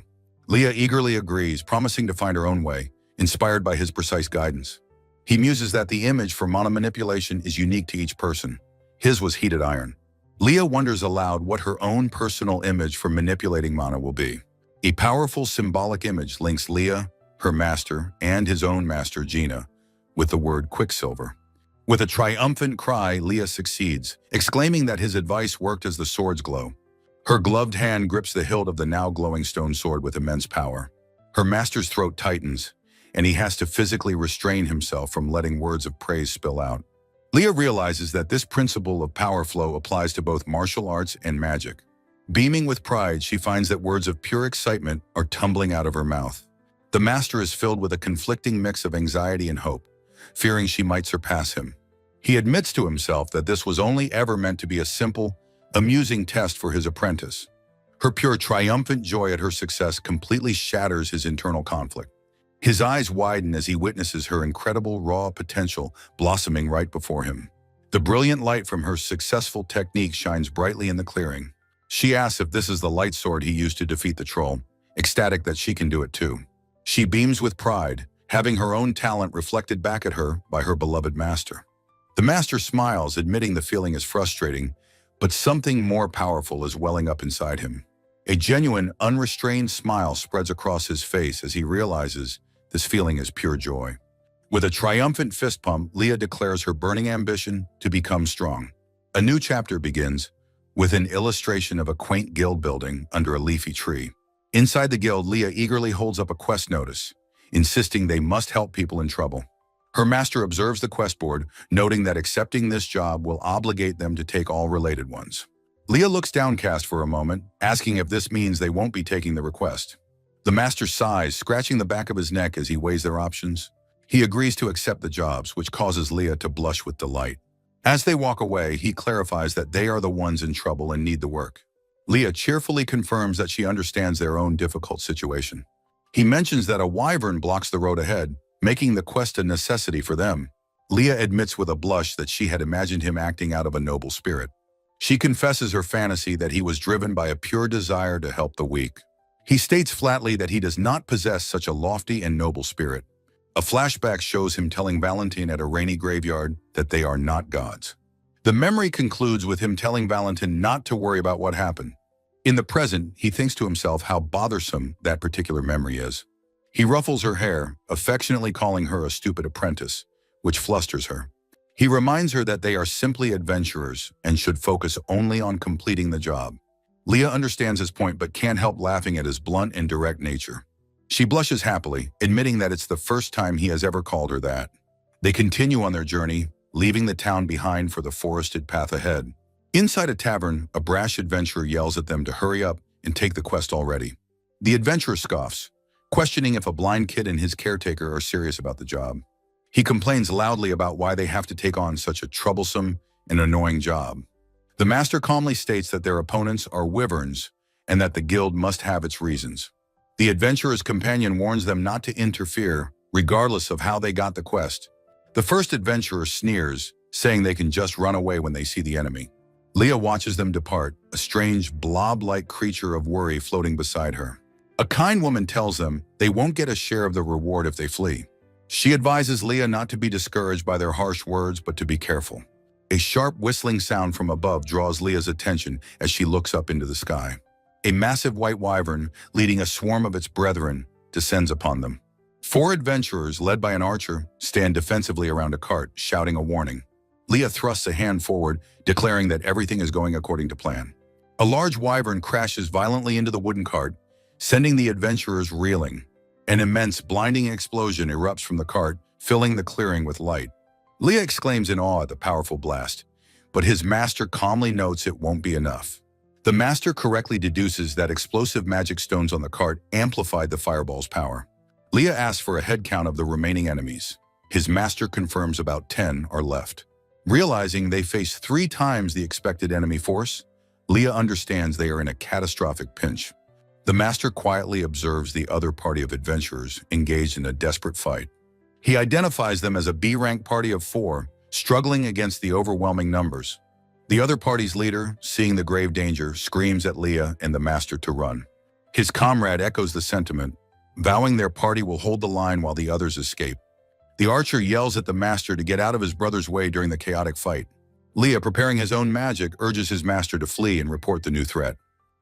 Leah eagerly agrees, promising to find her own way, inspired by his precise guidance. He muses that the image for mana manipulation is unique to each person. His was heated iron. Leah wonders aloud what her own personal image for manipulating mana will be. A powerful symbolic image links Leah, her master, and his own master, Gina, with the word Quicksilver. With a triumphant cry, Leah succeeds, exclaiming that his advice worked as the swords glow. Her gloved hand grips the hilt of the now glowing stone sword with immense power. Her master's throat tightens, and he has to physically restrain himself from letting words of praise spill out. Leah realizes that this principle of power flow applies to both martial arts and magic. Beaming with pride, she finds that words of pure excitement are tumbling out of her mouth. The master is filled with a conflicting mix of anxiety and hope, fearing she might surpass him. He admits to himself that this was only ever meant to be a simple, amusing test for his apprentice. Her pure triumphant joy at her success completely shatters his internal conflict. His eyes widen as he witnesses her incredible raw potential blossoming right before him. The brilliant light from her successful technique shines brightly in the clearing. She asks if this is the light sword he used to defeat the troll, ecstatic that she can do it too. She beams with pride, having her own talent reflected back at her by her beloved master. The master smiles, admitting the feeling is frustrating, but something more powerful is welling up inside him. A genuine, unrestrained smile spreads across his face as he realizes this feeling is pure joy. With a triumphant fist pump, Leah declares her burning ambition to become strong. A new chapter begins with an illustration of a quaint guild building under a leafy tree. Inside the guild, Leah eagerly holds up a quest notice, insisting they must help people in trouble. Her master observes the quest board, noting that accepting this job will obligate them to take all related ones. Leah looks downcast for a moment, asking if this means they won't be taking the request. The master sighs, scratching the back of his neck as he weighs their options. He agrees to accept the jobs, which causes Leah to blush with delight. As they walk away, he clarifies that they are the ones in trouble and need the work. Leah cheerfully confirms that she understands their own difficult situation. He mentions that a wyvern blocks the road ahead, making the quest a necessity for them. Leah admits with a blush that she had imagined him acting out of a noble spirit. She confesses her fantasy that he was driven by a pure desire to help the weak. He states flatly that he does not possess such a lofty and noble spirit. A flashback shows him telling Valentine at a rainy graveyard that they are not gods. The memory concludes with him telling Valentine not to worry about what happened. In the present, he thinks to himself how bothersome that particular memory is. He ruffles her hair, affectionately calling her a stupid apprentice, which flusters her. He reminds her that they are simply adventurers and should focus only on completing the job. Leah understands his point but can't help laughing at his blunt and direct nature. She blushes happily, admitting that it's the first time he has ever called her that. They continue on their journey, leaving the town behind for the forested path ahead. Inside a tavern, a brash adventurer yells at them to hurry up and take the quest already. The adventurer scoffs, questioning if a blind kid and his caretaker are serious about the job. He complains loudly about why they have to take on such a troublesome and annoying job. The master calmly states that their opponents are wyverns and that the guild must have its reasons. The adventurer's companion warns them not to interfere, regardless of how they got the quest. The first adventurer sneers, saying they can just run away when they see the enemy. Leah watches them depart, a strange blob-like creature of worry floating beside her. A kind woman tells them they won't get a share of the reward if they flee. She advises Leah not to be discouraged by their harsh words, but to be careful. A sharp whistling sound from above draws Leah's attention as she looks up into the sky. A massive white wyvern, leading a swarm of its brethren, descends upon them. 4 adventurers, led by an archer, stand defensively around a cart, shouting a warning. Leah thrusts a hand forward, declaring that everything is going according to plan. A large wyvern crashes violently into the wooden cart, sending the adventurers reeling. An immense, blinding explosion erupts from the cart, filling the clearing with light. Leah exclaims in awe at the powerful blast, but his master calmly notes it won't be enough. The master correctly deduces that explosive magic stones on the cart amplified the fireball's power. Leah asks for a head count of the remaining enemies. His master confirms about 10 are left. Realizing they face 3 times the expected enemy force, Leah understands they are in a catastrophic pinch. The master quietly observes the other party of adventurers engaged in a desperate fight. He identifies them as a B-rank party of 4, struggling against the overwhelming numbers. The other party's leader, seeing the grave danger, screams at Leah and the master to run. His comrade echoes the sentiment, vowing their party will hold the line while the others escape. The archer yells at the master to get out of his brother's way during the chaotic fight. Leah, preparing his own magic, urges his master to flee and report the new threat.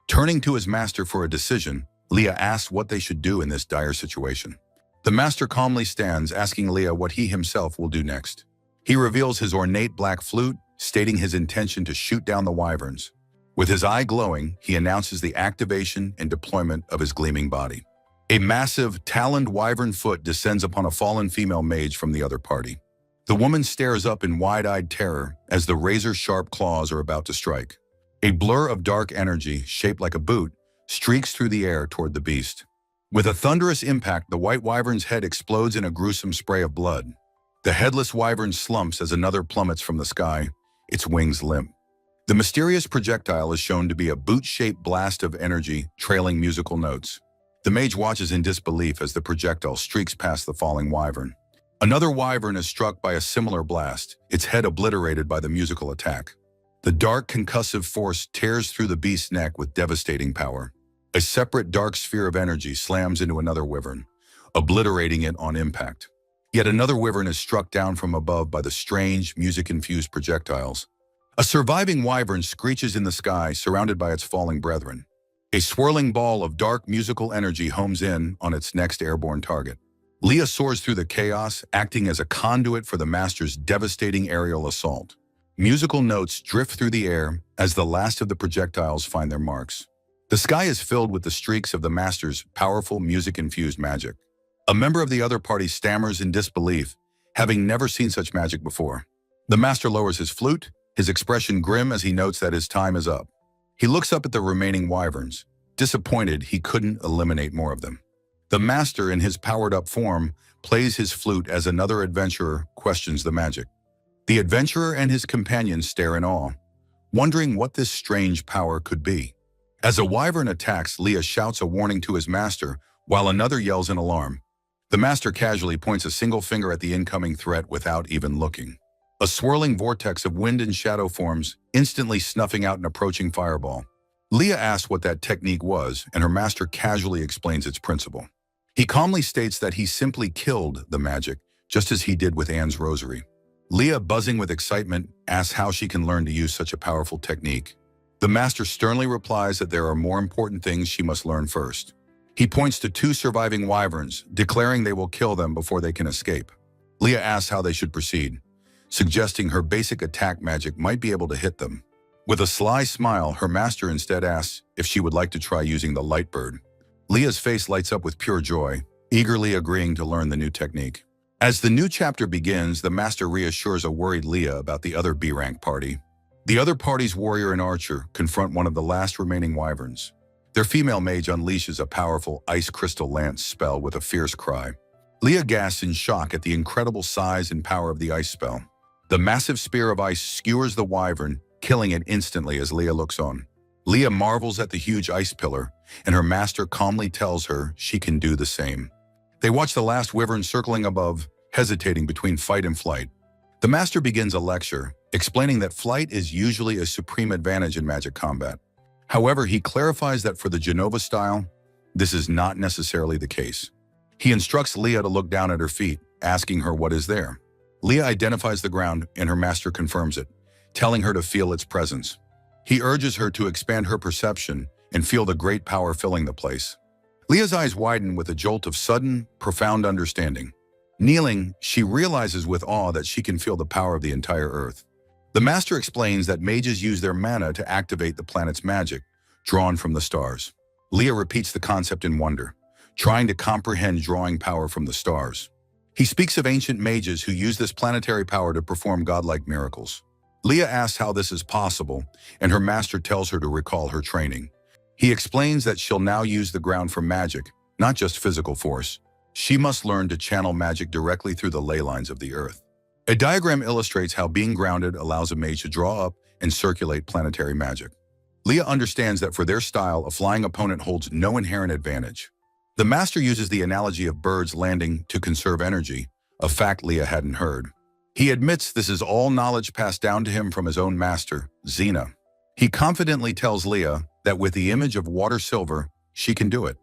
Turning to his master for a decision, Leah asks what they should do in this dire situation. The master calmly stands, asking Leah what he himself will do next. He reveals his ornate black flute, stating his intention to shoot down the wyverns. With his eye glowing, he announces the activation and deployment of his gleaming body. A massive, taloned wyvern foot descends upon a fallen female mage from the other party. The woman stares up in wide-eyed terror as the razor-sharp claws are about to strike. A blur of dark energy, shaped like a boot, streaks through the air toward the beast. With a thunderous impact, the white wyvern's head explodes in a gruesome spray of blood. The headless wyvern slumps as another plummets from the sky, its wings limp. The mysterious projectile is shown to be a boot-shaped blast of energy, trailing musical notes. The mage watches in disbelief as the projectile streaks past the falling wyvern. Another wyvern is struck by a similar blast, its head obliterated by the musical attack. The dark concussive force tears through the beast's neck with devastating power. A separate dark sphere of energy slams into another wyvern, obliterating it on impact. Yet another wyvern is struck down from above by the strange, music-infused projectiles. A surviving wyvern screeches in the sky, surrounded by its falling brethren. A swirling ball of dark musical energy homes in on its next airborne target. Leah soars through the chaos, acting as a conduit for the master's devastating aerial assault. Musical notes drift through the air as the last of the projectiles find their marks. The sky is filled with the streaks of the master's powerful music-infused magic. A member of the other party stammers in disbelief, having never seen such magic before. The master lowers his flute, his expression grim as he notes that his time is up. He looks up at the remaining wyverns, disappointed he couldn't eliminate more of them. The master, in his powered-up form, plays his flute as another adventurer questions the magic. The adventurer and his companions stare in awe, wondering what this strange power could be. As a wyvern attacks, Leah shouts a warning to his master, while another yells in alarm. The master casually points a single finger at the incoming threat without even looking. A swirling vortex of wind and shadow forms, instantly snuffing out an approaching fireball. Leah asks what that technique was, and her master casually explains its principle. He calmly states that he simply killed the magic, just as he did with Anne's rosary. Leah, buzzing with excitement, asks how she can learn to use such a powerful technique. The master sternly replies that there are more important things she must learn first. He points to two surviving wyverns, declaring they will kill them before they can escape. Leah asks how they should proceed, suggesting her basic attack magic might be able to hit them. With a sly smile, her master instead asks if she would like to try using the light bird. Leah's face lights up with pure joy, eagerly agreeing to learn the new technique. As the new chapter begins, the master reassures a worried Leah about the other B-rank party. The other party's warrior and archer confront one of the last remaining wyverns. Their female mage unleashes a powerful ice crystal lance spell with a fierce cry. Leah gasps in shock at the incredible size and power of the ice spell. The massive spear of ice skewers the wyvern, killing it instantly as Leah looks on. Leah marvels at the huge ice pillar, and her master calmly tells her she can do the same. They watch the last wyvern circling above, hesitating between fight and flight. The master begins a lecture, explaining that flight is usually a supreme advantage in magic combat. However, he clarifies that for the Genova style, this is not necessarily the case. He instructs Leah to look down at her feet, asking her what is there. Leah identifies the ground, and her master confirms it, telling her to feel its presence. He urges her to expand her perception and feel the great power filling the place. Leah's eyes widen with a jolt of sudden, profound understanding. Kneeling, she realizes with awe that she can feel the power of the entire earth. The master explains that mages use their mana to activate the planet's magic, drawn from the stars. Leah repeats the concept in wonder, trying to comprehend drawing power from the stars. He speaks of ancient mages who use this planetary power to perform godlike miracles. Leah asks how this is possible, and her master tells her to recall her training. He explains that she'll now use the ground for magic, not just physical force. She must learn to channel magic directly through the ley lines of the earth. A diagram illustrates how being grounded allows a mage to draw up and circulate planetary magic. Leah understands that for their style, a flying opponent holds no inherent advantage. The master uses the analogy of birds landing to conserve energy, a fact Leah hadn't heard. He admits this is all knowledge passed down to him from his own master, Xena. He confidently tells Leah that with the image of water silver, she can do it.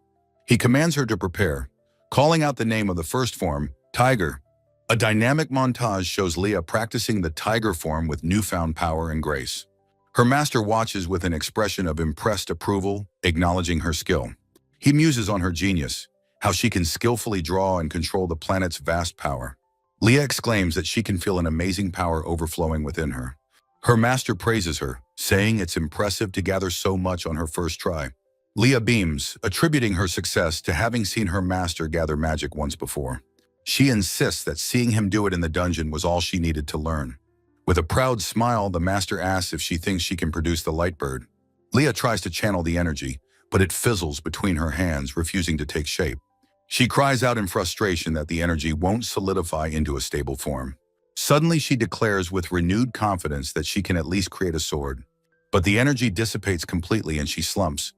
He commands her to prepare, calling out the name of the first form, Tiger. A dynamic montage shows Leah practicing the tiger form with newfound power and grace. Her master watches with an expression of impressed approval, acknowledging her skill. He muses on her genius, how she can skillfully draw and control the planet's vast power. Leah exclaims that she can feel an amazing power overflowing within her. Her master praises her, saying it's impressive to gather so much on her first try. Leah beams, attributing her success to having seen her master gather magic once before. She insists that seeing him do it in the dungeon was all she needed to learn. With a proud smile, the master asks if she thinks she can produce the light bird. Leah tries to channel the energy, but it fizzles between her hands, refusing to take shape. She cries out in frustration that the energy won't solidify into a stable form. Suddenly, she declares with renewed confidence that she can at least create a sword. But the energy dissipates completely and she slumps,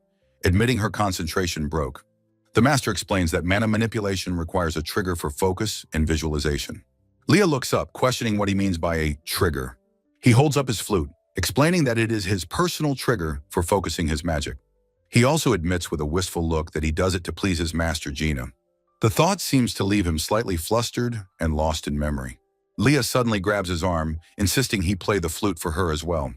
admitting her concentration broke. The master explains that mana manipulation requires a trigger for focus and visualization. Leah looks up, questioning what he means by a trigger. He holds up his flute, explaining that it is his personal trigger for focusing his magic. He also admits with a wistful look that he does it to please his master, Gina. The thought seems to leave him slightly flustered and lost in memory. Leah suddenly grabs his arm, insisting he play the flute for her as well.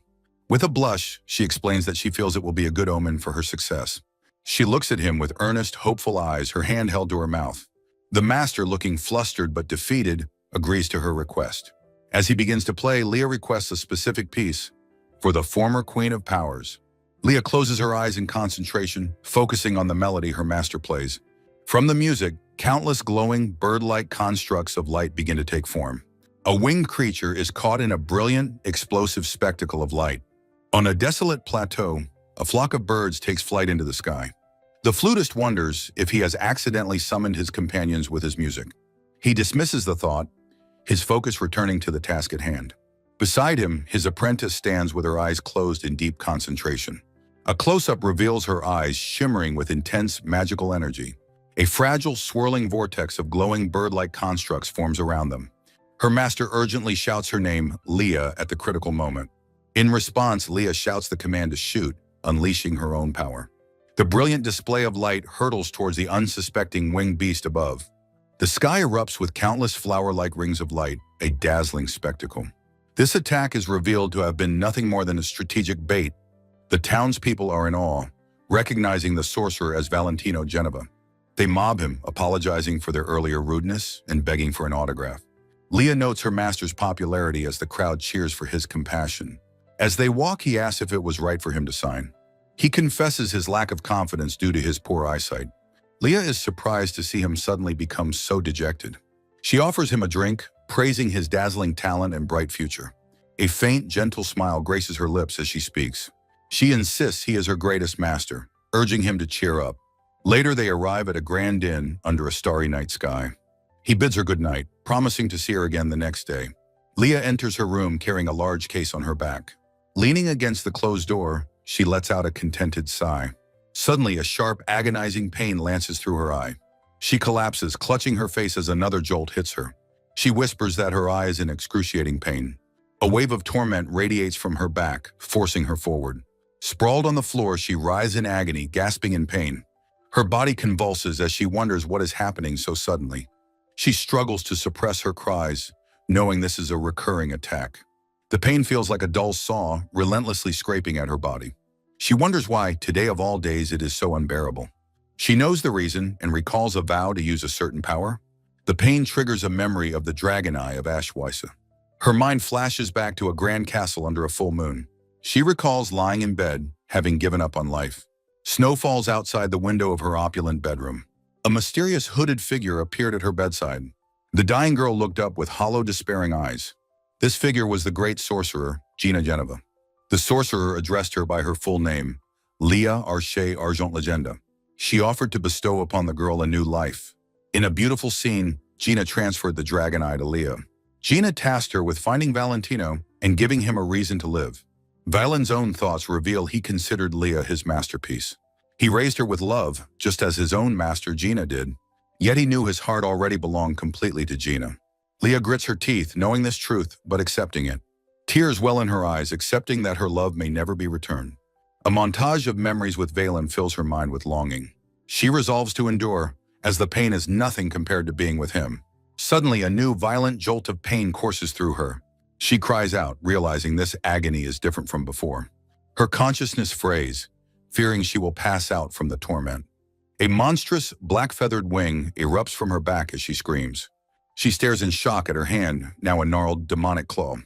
With a blush, she explains that she feels it will be a good omen for her success. She looks at him with earnest, hopeful eyes, her hand held to her mouth. The master, looking flustered but defeated, agrees to her request. As he begins to play, Leah requests a specific piece for the former Queen of Powers. Leah closes her eyes in concentration, focusing on the melody her master plays. From the music, countless glowing, bird-like constructs of light begin to take form. A winged creature is caught in a brilliant, explosive spectacle of light. On a desolate plateau, a flock of birds takes flight into the sky. The flutist wonders if he has accidentally summoned his companions with his music. He dismisses the thought, his focus returning to the task at hand. Beside him, his apprentice stands with her eyes closed in deep concentration. A close-up reveals her eyes shimmering with intense magical energy. A fragile, swirling vortex of glowing bird-like constructs forms around them. Her master urgently shouts her name, Leah, at the critical moment. In response, Leah shouts the command to shoot, unleashing her own power. The brilliant display of light hurtles towards the unsuspecting winged beast above. The sky erupts with countless flower-like rings of light, a dazzling spectacle. This attack is revealed to have been nothing more than a strategic bait. The townspeople are in awe, recognizing the sorcerer as Valentino Genova. They mob him, apologizing for their earlier rudeness and begging for an autograph. Leah notes her master's popularity as the crowd cheers for his compassion. As they walk, he asks if it was right for him to sign. He confesses his lack of confidence due to his poor eyesight. Leah is surprised to see him suddenly become so dejected. She offers him a drink, praising his dazzling talent and bright future. A faint, gentle smile graces her lips as she speaks. She insists he is her greatest master, urging him to cheer up. Later, they arrive at a grand inn under a starry night sky. He bids her good night, promising to see her again the next day. Leah enters her room carrying a large case on her back. Leaning against the closed door, she lets out a contented sigh. Suddenly, a sharp, agonizing pain lances through her eye. She collapses, clutching her face as another jolt hits her. She whispers that her eye is in excruciating pain. A wave of torment radiates from her back, forcing her forward. Sprawled on the floor, she writhes in agony, gasping in pain. Her body convulses as she wonders what is happening so suddenly. She struggles to suppress her cries, knowing this is a recurring attack. The pain feels like a dull saw, relentlessly scraping at her body. She wonders why, today of all days, it is so unbearable. She knows the reason and recalls a vow to use a certain power. The pain triggers a memory of the dragon eye of Ashweisa. Her mind flashes back to a grand castle under a full moon. She recalls lying in bed, having given up on life. Snow falls outside the window of her opulent bedroom. A mysterious hooded figure appeared at her bedside. The dying girl looked up with hollow, despairing eyes. This figure was the great sorcerer, Gina Genova. The sorcerer addressed her by her full name, Leah Arche Argent Legenda. She offered to bestow upon the girl a new life. In a beautiful scene, Gina transferred the dragon eye to Leah. Gina tasked her with finding Valentino and giving him a reason to live. Valen's own thoughts reveal he considered Leah his masterpiece. He raised her with love, just as his own master Gina did. Yet he knew his heart already belonged completely to Gina. Leah grits her teeth, knowing this truth, but accepting it. Tears well in her eyes, accepting that her love may never be returned. A montage of memories with Valen fills her mind with longing. She resolves to endure, as the pain is nothing compared to being with him. Suddenly, a new violent jolt of pain courses through her. She cries out, realizing this agony is different from before. Her consciousness frays, fearing she will pass out from the torment. A monstrous, black-feathered wing erupts from her back as she screams. She stares in shock at her hand, now a gnarled, demonic claw.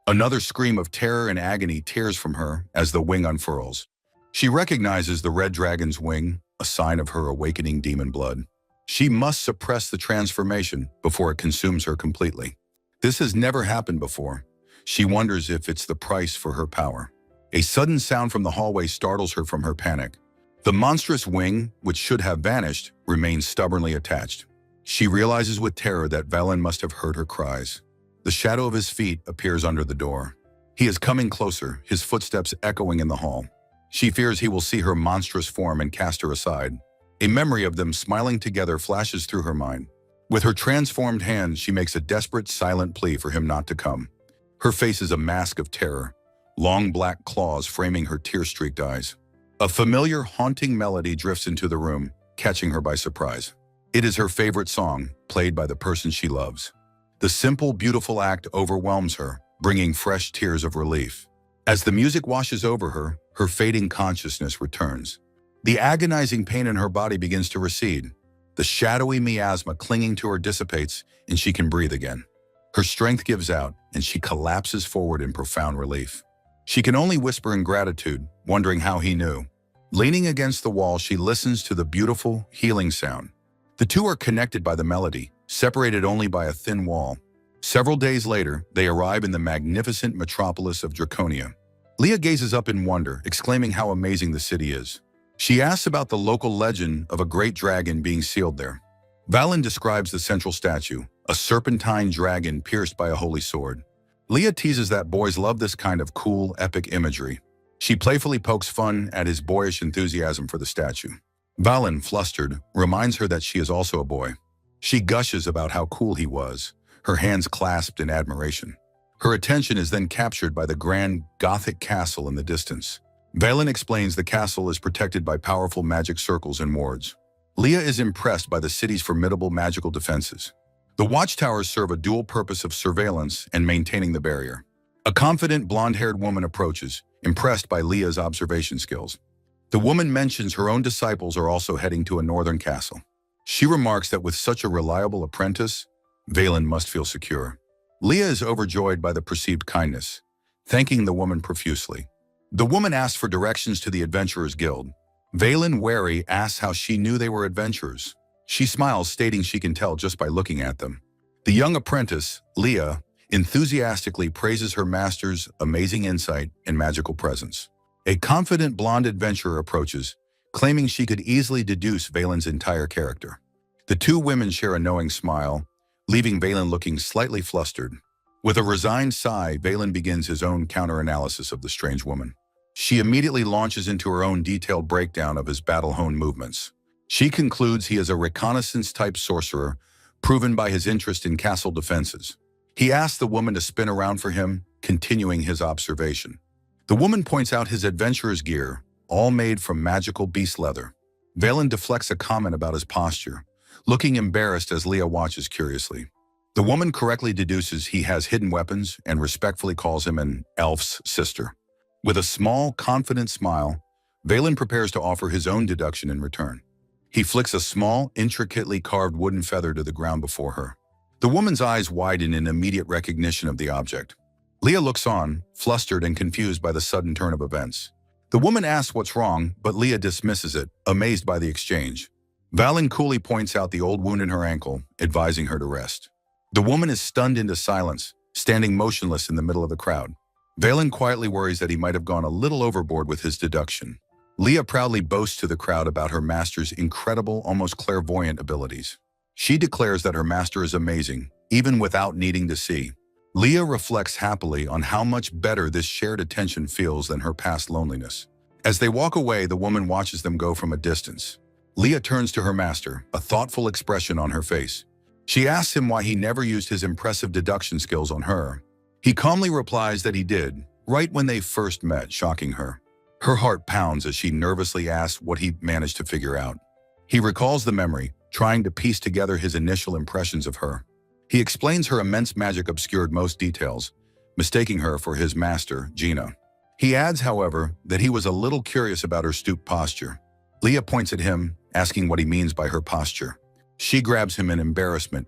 Another scream of terror and agony tears from her as the wing unfurls. She recognizes the red dragon's wing, a sign of her awakening demon blood. She must suppress the transformation before it consumes her completely. This has never happened before. She wonders if it's the price for her power. A sudden sound from the hallway startles her from her panic. The monstrous wing, which should have vanished, remains stubbornly attached. She realizes with terror that Valen must have heard her cries. The shadow of his feet appears under the door. He is coming closer, his footsteps echoing in the hall. She fears he will see her monstrous form and cast her aside. A memory of them smiling together flashes through her mind. With her transformed hands, she makes a desperate, silent plea for him not to come. Her face is a mask of terror, long black claws framing her tear-streaked eyes. A familiar, haunting melody drifts into the room, catching her by surprise. It is her favorite song, played by the person she loves. The simple, beautiful act overwhelms her, bringing fresh tears of relief. As the music washes over her, her fading consciousness returns. The agonizing pain in her body begins to recede. The shadowy miasma clinging to her dissipates, and she can breathe again. Her strength gives out, and she collapses forward in profound relief. She can only whisper in gratitude, wondering how he knew. Leaning against the wall, she listens to the beautiful, healing sound. The two are connected by the melody, separated only by a thin wall. Several days later, they arrive in the magnificent metropolis of Draconia. Leah gazes up in wonder, exclaiming how amazing the city is. She asks about the local legend of a great dragon being sealed there. Valen describes the central statue, a serpentine dragon pierced by a holy sword. Leah teases that boys love this kind of cool, epic imagery. She playfully pokes fun at his boyish enthusiasm for the statue. Valen, flustered, reminds her that she is also a boy. She gushes about how cool he was, her hands clasped in admiration. Her attention is then captured by the grand Gothic castle in the distance. Valen explains the castle is protected by powerful magic circles and wards. Leah is impressed by the city's formidable magical defenses. The watchtowers serve a dual purpose of surveillance and maintaining the barrier. A confident blonde-haired woman approaches, impressed by Leah's observation skills. The woman mentions her own disciples are also heading to a northern castle. She remarks that with such a reliable apprentice, Valen must feel secure. Leah is overjoyed by the perceived kindness, thanking the woman profusely. The woman asks for directions to the Adventurers Guild. Valen, wary, asks how she knew they were adventurers. She smiles, stating she can tell just by looking at them. The young apprentice, Leah, enthusiastically praises her master's amazing insight and magical presence. A confident blonde adventurer approaches, claiming she could easily deduce Valen's entire character. The two women share a knowing smile, leaving Valen looking slightly flustered. With a resigned sigh, Valen begins his own counter-analysis of the strange woman. She immediately launches into her own detailed breakdown of his battle-honed movements. She concludes he is a reconnaissance-type sorcerer, proven by his interest in castle defenses. He asks the woman to spin around for him, continuing his observation. The woman points out his adventurer's gear, all made from magical beast leather. Valen deflects a comment about his posture, looking embarrassed as Leah watches curiously. The woman correctly deduces he has hidden weapons and respectfully calls him an elf's sister. With a small, confident smile, Valen prepares to offer his own deduction in return. He flicks a small, intricately carved wooden feather to the ground before her. The woman's eyes widen in immediate recognition of the object. Leah looks on, flustered and confused by the sudden turn of events. The woman asks what's wrong, but Leah dismisses it, amazed by the exchange. Valen coolly points out the old wound in her ankle, advising her to rest. The woman is stunned into silence, standing motionless in the middle of the crowd. Valen quietly worries that he might have gone a little overboard with his deduction. Leah proudly boasts to the crowd about her master's incredible, almost clairvoyant abilities. She declares that her master is amazing, even without needing to see. Leah reflects happily on how much better this shared attention feels than her past loneliness. As they walk away, the woman watches them go from a distance. Leah turns to her master, a thoughtful expression on her face. She asks him why he never used his impressive deduction skills on her. He calmly replies that he did, right when they first met, shocking her. Her heart pounds as she nervously asks what he managed to figure out. He recalls the memory, trying to piece together his initial impressions of her. He explains her immense magic obscured most details, mistaking her for his master, Gina. He adds, however, that he was a little curious about her stooped posture. Leah points at him, asking what he means by her posture. She grabs him in embarrassment,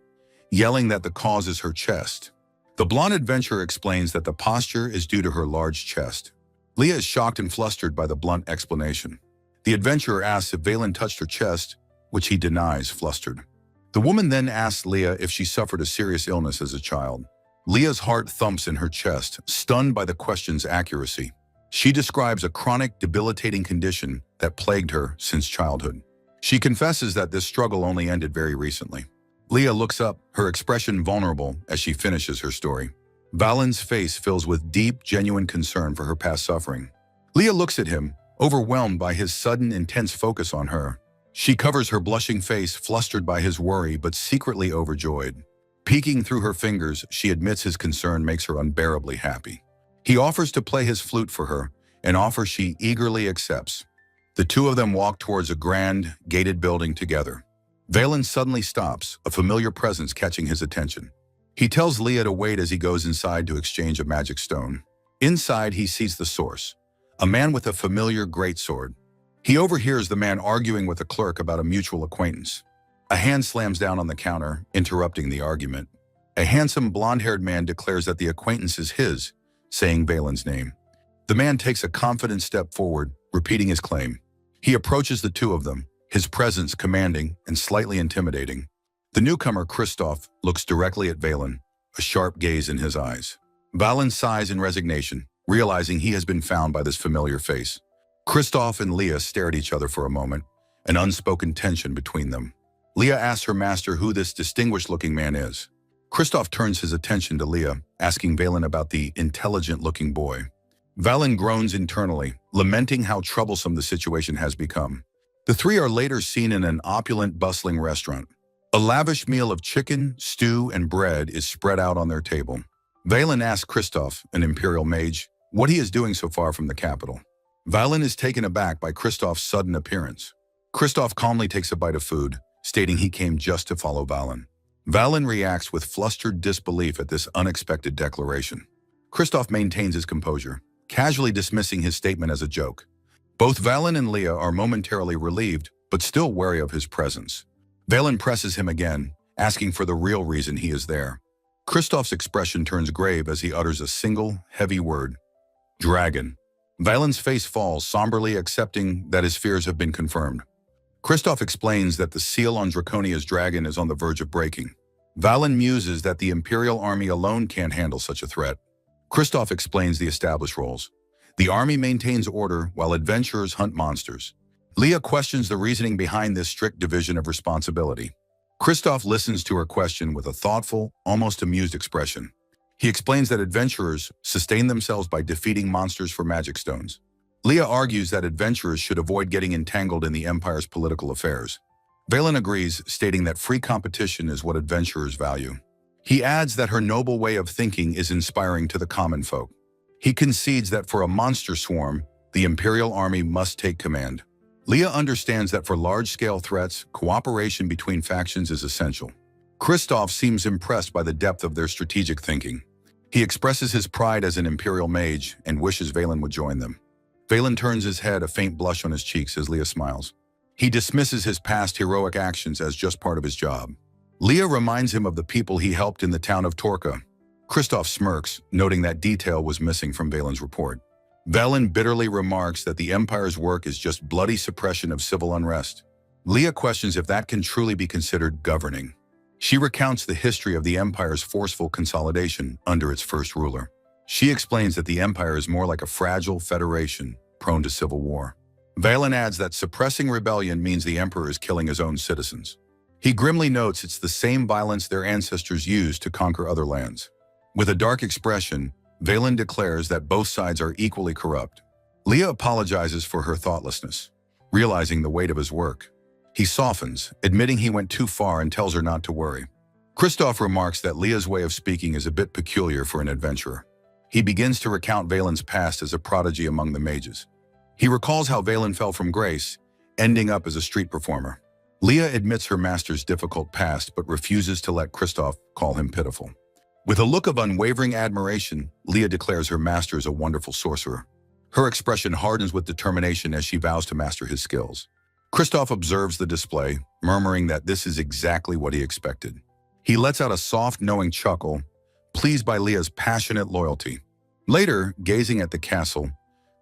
yelling that the cause is her chest. The blonde adventurer explains that the posture is due to her large chest. Leah is shocked and flustered by the blunt explanation. The adventurer asks if Valen touched her chest, which he denies, flustered. The woman then asks Leah if she suffered a serious illness as a child. Leah's heart thumps in her chest, stunned by the question's accuracy. She describes a chronic, debilitating condition that plagued her since childhood. She confesses that this struggle only ended very recently. Leah looks up, her expression vulnerable as she finishes her story. Valen's face fills with deep, genuine concern for her past suffering. Leah looks at him, overwhelmed by his sudden, intense focus on her. She covers her blushing face, flustered by his worry but secretly overjoyed. Peeking through her fingers, she admits his concern makes her unbearably happy. He offers to play his flute for her, an offer she eagerly accepts. The two of them walk towards a grand, gated building together. Valen suddenly stops, a familiar presence catching his attention. He tells Leah to wait as he goes inside to exchange a magic stone. Inside, he sees the source, a man with a familiar greatsword. He overhears the man arguing with a clerk about a mutual acquaintance. A hand slams down on the counter, interrupting the argument. A handsome, blonde-haired man declares that the acquaintance is his, saying Valen's name. The man takes a confident step forward, repeating his claim. He approaches the two of them, his presence commanding and slightly intimidating. The newcomer, Kristoff, looks directly at Valen, a sharp gaze in his eyes. Valen sighs in resignation, realizing he has been found by this familiar face. Kristoff and Leah stare at each other for a moment, an unspoken tension between them. Leah asks her master who this distinguished-looking man is. Kristoff turns his attention to Leah, asking Valen about the intelligent-looking boy. Valen groans internally, lamenting how troublesome the situation has become. The three are later seen in an opulent, bustling restaurant. A lavish meal of chicken, stew, and bread is spread out on their table. Valen asks Kristoff, an imperial mage, what he is doing so far from the capital. Valen is taken aback by Kristoff's sudden appearance. Kristoff calmly takes a bite of food, stating he came just to follow Valen. Valen reacts with flustered disbelief at this unexpected declaration. Kristoff maintains his composure, casually dismissing his statement as a joke. Both Valen and Leah are momentarily relieved, but still wary of his presence. Valen presses him again, asking for the real reason he is there. Kristoff's expression turns grave as he utters a single, heavy word. Dragon. Valen's face falls, somberly accepting that his fears have been confirmed. Kristoff explains that the seal on Draconia's dragon is on the verge of breaking. Valen muses that the Imperial army alone can't handle such a threat. Kristoff explains the established roles. The army maintains order while adventurers hunt monsters. Leah questions the reasoning behind this strict division of responsibility. Kristoff listens to her question with a thoughtful, almost amused expression. He explains that adventurers sustain themselves by defeating monsters for magic stones. Leah argues that adventurers should avoid getting entangled in the Empire's political affairs. Valen agrees, stating that free competition is what adventurers value. He adds that her noble way of thinking is inspiring to the common folk. He concedes that for a monster swarm, the Imperial army must take command. Leah understands that for large-scale threats, cooperation between factions is essential. Kristoff seems impressed by the depth of their strategic thinking. He expresses his pride as an Imperial mage and wishes Valen would join them. Valen turns his head, a faint blush on his cheeks as Leah smiles. He dismisses his past heroic actions as just part of his job. Leah reminds him of the people he helped in the town of Torca. Kristoff smirks, noting that detail was missing from Valen's report. Valen bitterly remarks that the Empire's work is just bloody suppression of civil unrest. Leah questions if that can truly be considered governing. She recounts the history of the Empire's forceful consolidation under its first ruler. She explains that the Empire is more like a fragile federation, prone to civil war. Valen adds that suppressing rebellion means the Emperor is killing his own citizens. He grimly notes it's the same violence their ancestors used to conquer other lands. With a dark expression, Valen declares that both sides are equally corrupt. Leah apologizes for her thoughtlessness, realizing the weight of his work. He softens, admitting he went too far and tells her not to worry. Kristoff remarks that Leah's way of speaking is a bit peculiar for an adventurer. He begins to recount Valen's past as a prodigy among the mages. He recalls how Valen fell from grace, ending up as a street performer. Leah admits her master's difficult past but refuses to let Kristoff call him pitiful. With a look of unwavering admiration, Leah declares her master is a wonderful sorcerer. Her expression hardens with determination as she vows to master his skills. Kristoff observes the display, murmuring that this is exactly what he expected. He lets out a soft, knowing chuckle, pleased by Leah's passionate loyalty. Later, gazing at the castle,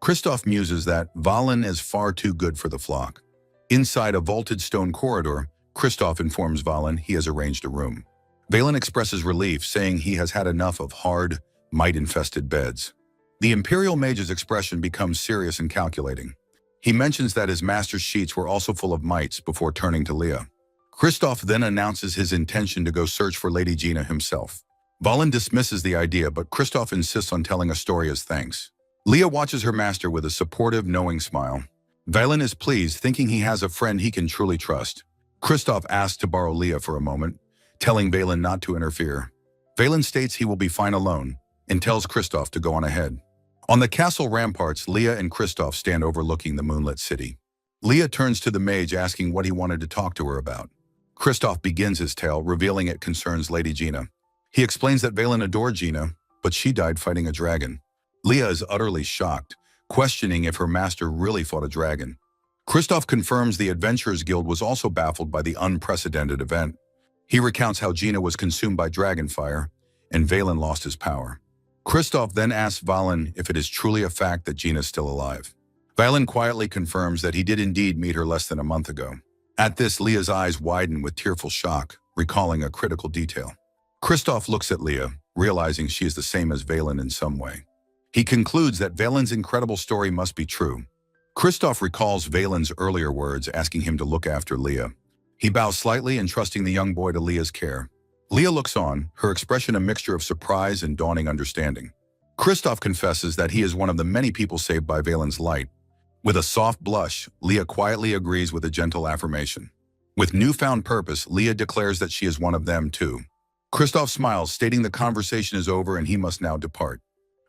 Kristoff muses that Valen is far too good for the flock. Inside a vaulted stone corridor, Kristoff informs Valen he has arranged a room. Valen expresses relief, saying he has had enough of hard, mite-infested beds. The Imperial Mage's expression becomes serious and calculating. He mentions that his master's sheets were also full of mites before turning to Leah. Kristoff then announces his intention to go search for Lady Gina himself. Valen dismisses the idea, but Kristoff insists on telling a story as thanks. Leah watches her master with a supportive, knowing smile. Valen is pleased, thinking he has a friend he can truly trust. Kristoff asks to borrow Leah for a moment, telling Valen not to interfere. Valen states he will be fine alone and tells Kristoff to go on ahead. On the castle ramparts, Leah and Kristoff stand overlooking the moonlit city. Leah turns to the mage, asking what he wanted to talk to her about. Kristoff begins his tale, revealing it concerns Lady Gina. He explains that Valen adored Gina, but she died fighting a dragon. Leah is utterly shocked, questioning if her master really fought a dragon. Kristoff confirms the Adventurers Guild was also baffled by the unprecedented event. He recounts how Gina was consumed by dragon fire, and Valen lost his power. Kristoff then asks Valen if it is truly a fact that Gina is still alive. Valen quietly confirms that he did indeed meet her less than a month ago. At this, Leah's eyes widen with tearful shock, recalling a critical detail. Kristoff looks at Leah, realizing she is the same as Valen in some way. He concludes that Valen's incredible story must be true. Kristoff recalls Valen's earlier words asking him to look after Leah. He bows slightly, entrusting the young boy to Leah's care. Leah looks on, her expression a mixture of surprise and dawning understanding. Kristoff confesses that he is one of the many people saved by Valen's light. With a soft blush, Leah quietly agrees with a gentle affirmation. With newfound purpose, Leah declares that she is one of them too. Kristoff smiles, stating the conversation is over and he must now depart.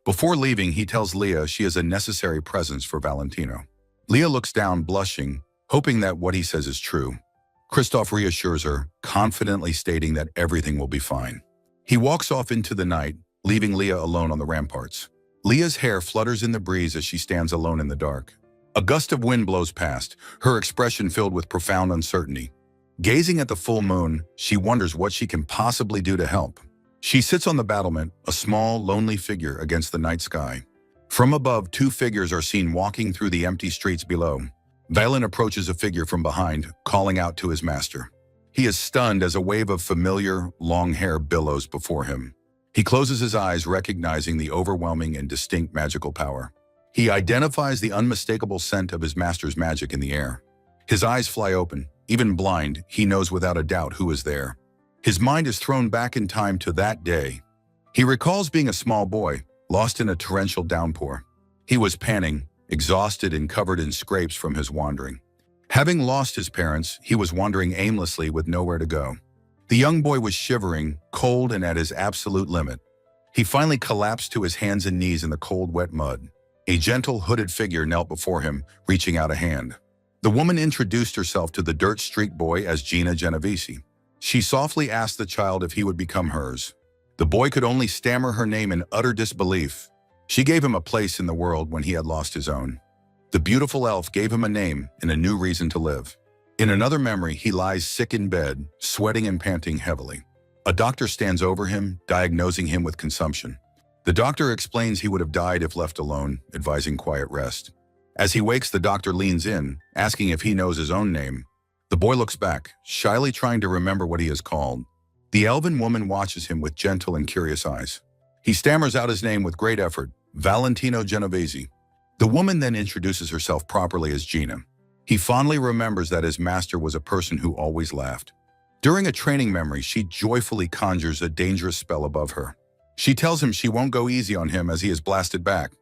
Before leaving, he tells Leah she is a necessary presence for Valentino. Leah looks down, blushing, hoping that what he says is true. Kristoff reassures her, confidently stating that everything will be fine. He walks off into the night, leaving Leah alone on the ramparts. Leah's hair flutters in the breeze as she stands alone in the dark. A gust of wind blows past, her expression filled with profound uncertainty. Gazing at the full moon, she wonders what she can possibly do to help. She sits on the battlement, a small, lonely figure against the night sky. From above, two figures are seen walking through the empty streets below. Valen approaches a figure from behind, calling out to his master. He is stunned as a wave of familiar, long hair billows before him. He closes his eyes, recognizing the overwhelming and distinct magical power. He identifies the unmistakable scent of his master's magic in the air. His eyes fly open. Even blind, he knows without a doubt who is there. His mind is thrown back in time to that day. He recalls being a small boy, lost in a torrential downpour. He was panting, exhausted and covered in scrapes from his wandering. Having lost his parents, he was wandering aimlessly with nowhere to go. The young boy was shivering, cold and at his absolute limit. He finally collapsed to his hands and knees in the cold, wet mud. A gentle, hooded figure knelt before him, reaching out a hand. The woman introduced herself to the dirt-streaked boy as Gina Genovese. She softly asked the child if he would become hers. The boy could only stammer her name in utter disbelief. She gave him a place in the world when he had lost his own. The beautiful elf gave him a name and a new reason to live. In another memory, he lies sick in bed, sweating and panting heavily. A doctor stands over him, diagnosing him with consumption. The doctor explains he would have died if left alone, advising quiet rest. As he wakes, the doctor leans in, asking if he knows his own name. The boy looks back, shyly trying to remember what he is called. The elven woman watches him with gentle and curious eyes. He stammers out his name with great effort, Valentino Genovese. The woman then introduces herself properly as Gina. He fondly remembers that his master was a person who always laughed. During a training memory, she joyfully conjures a dangerous spell above her. She tells him she won't go easy on him as he is blasted back.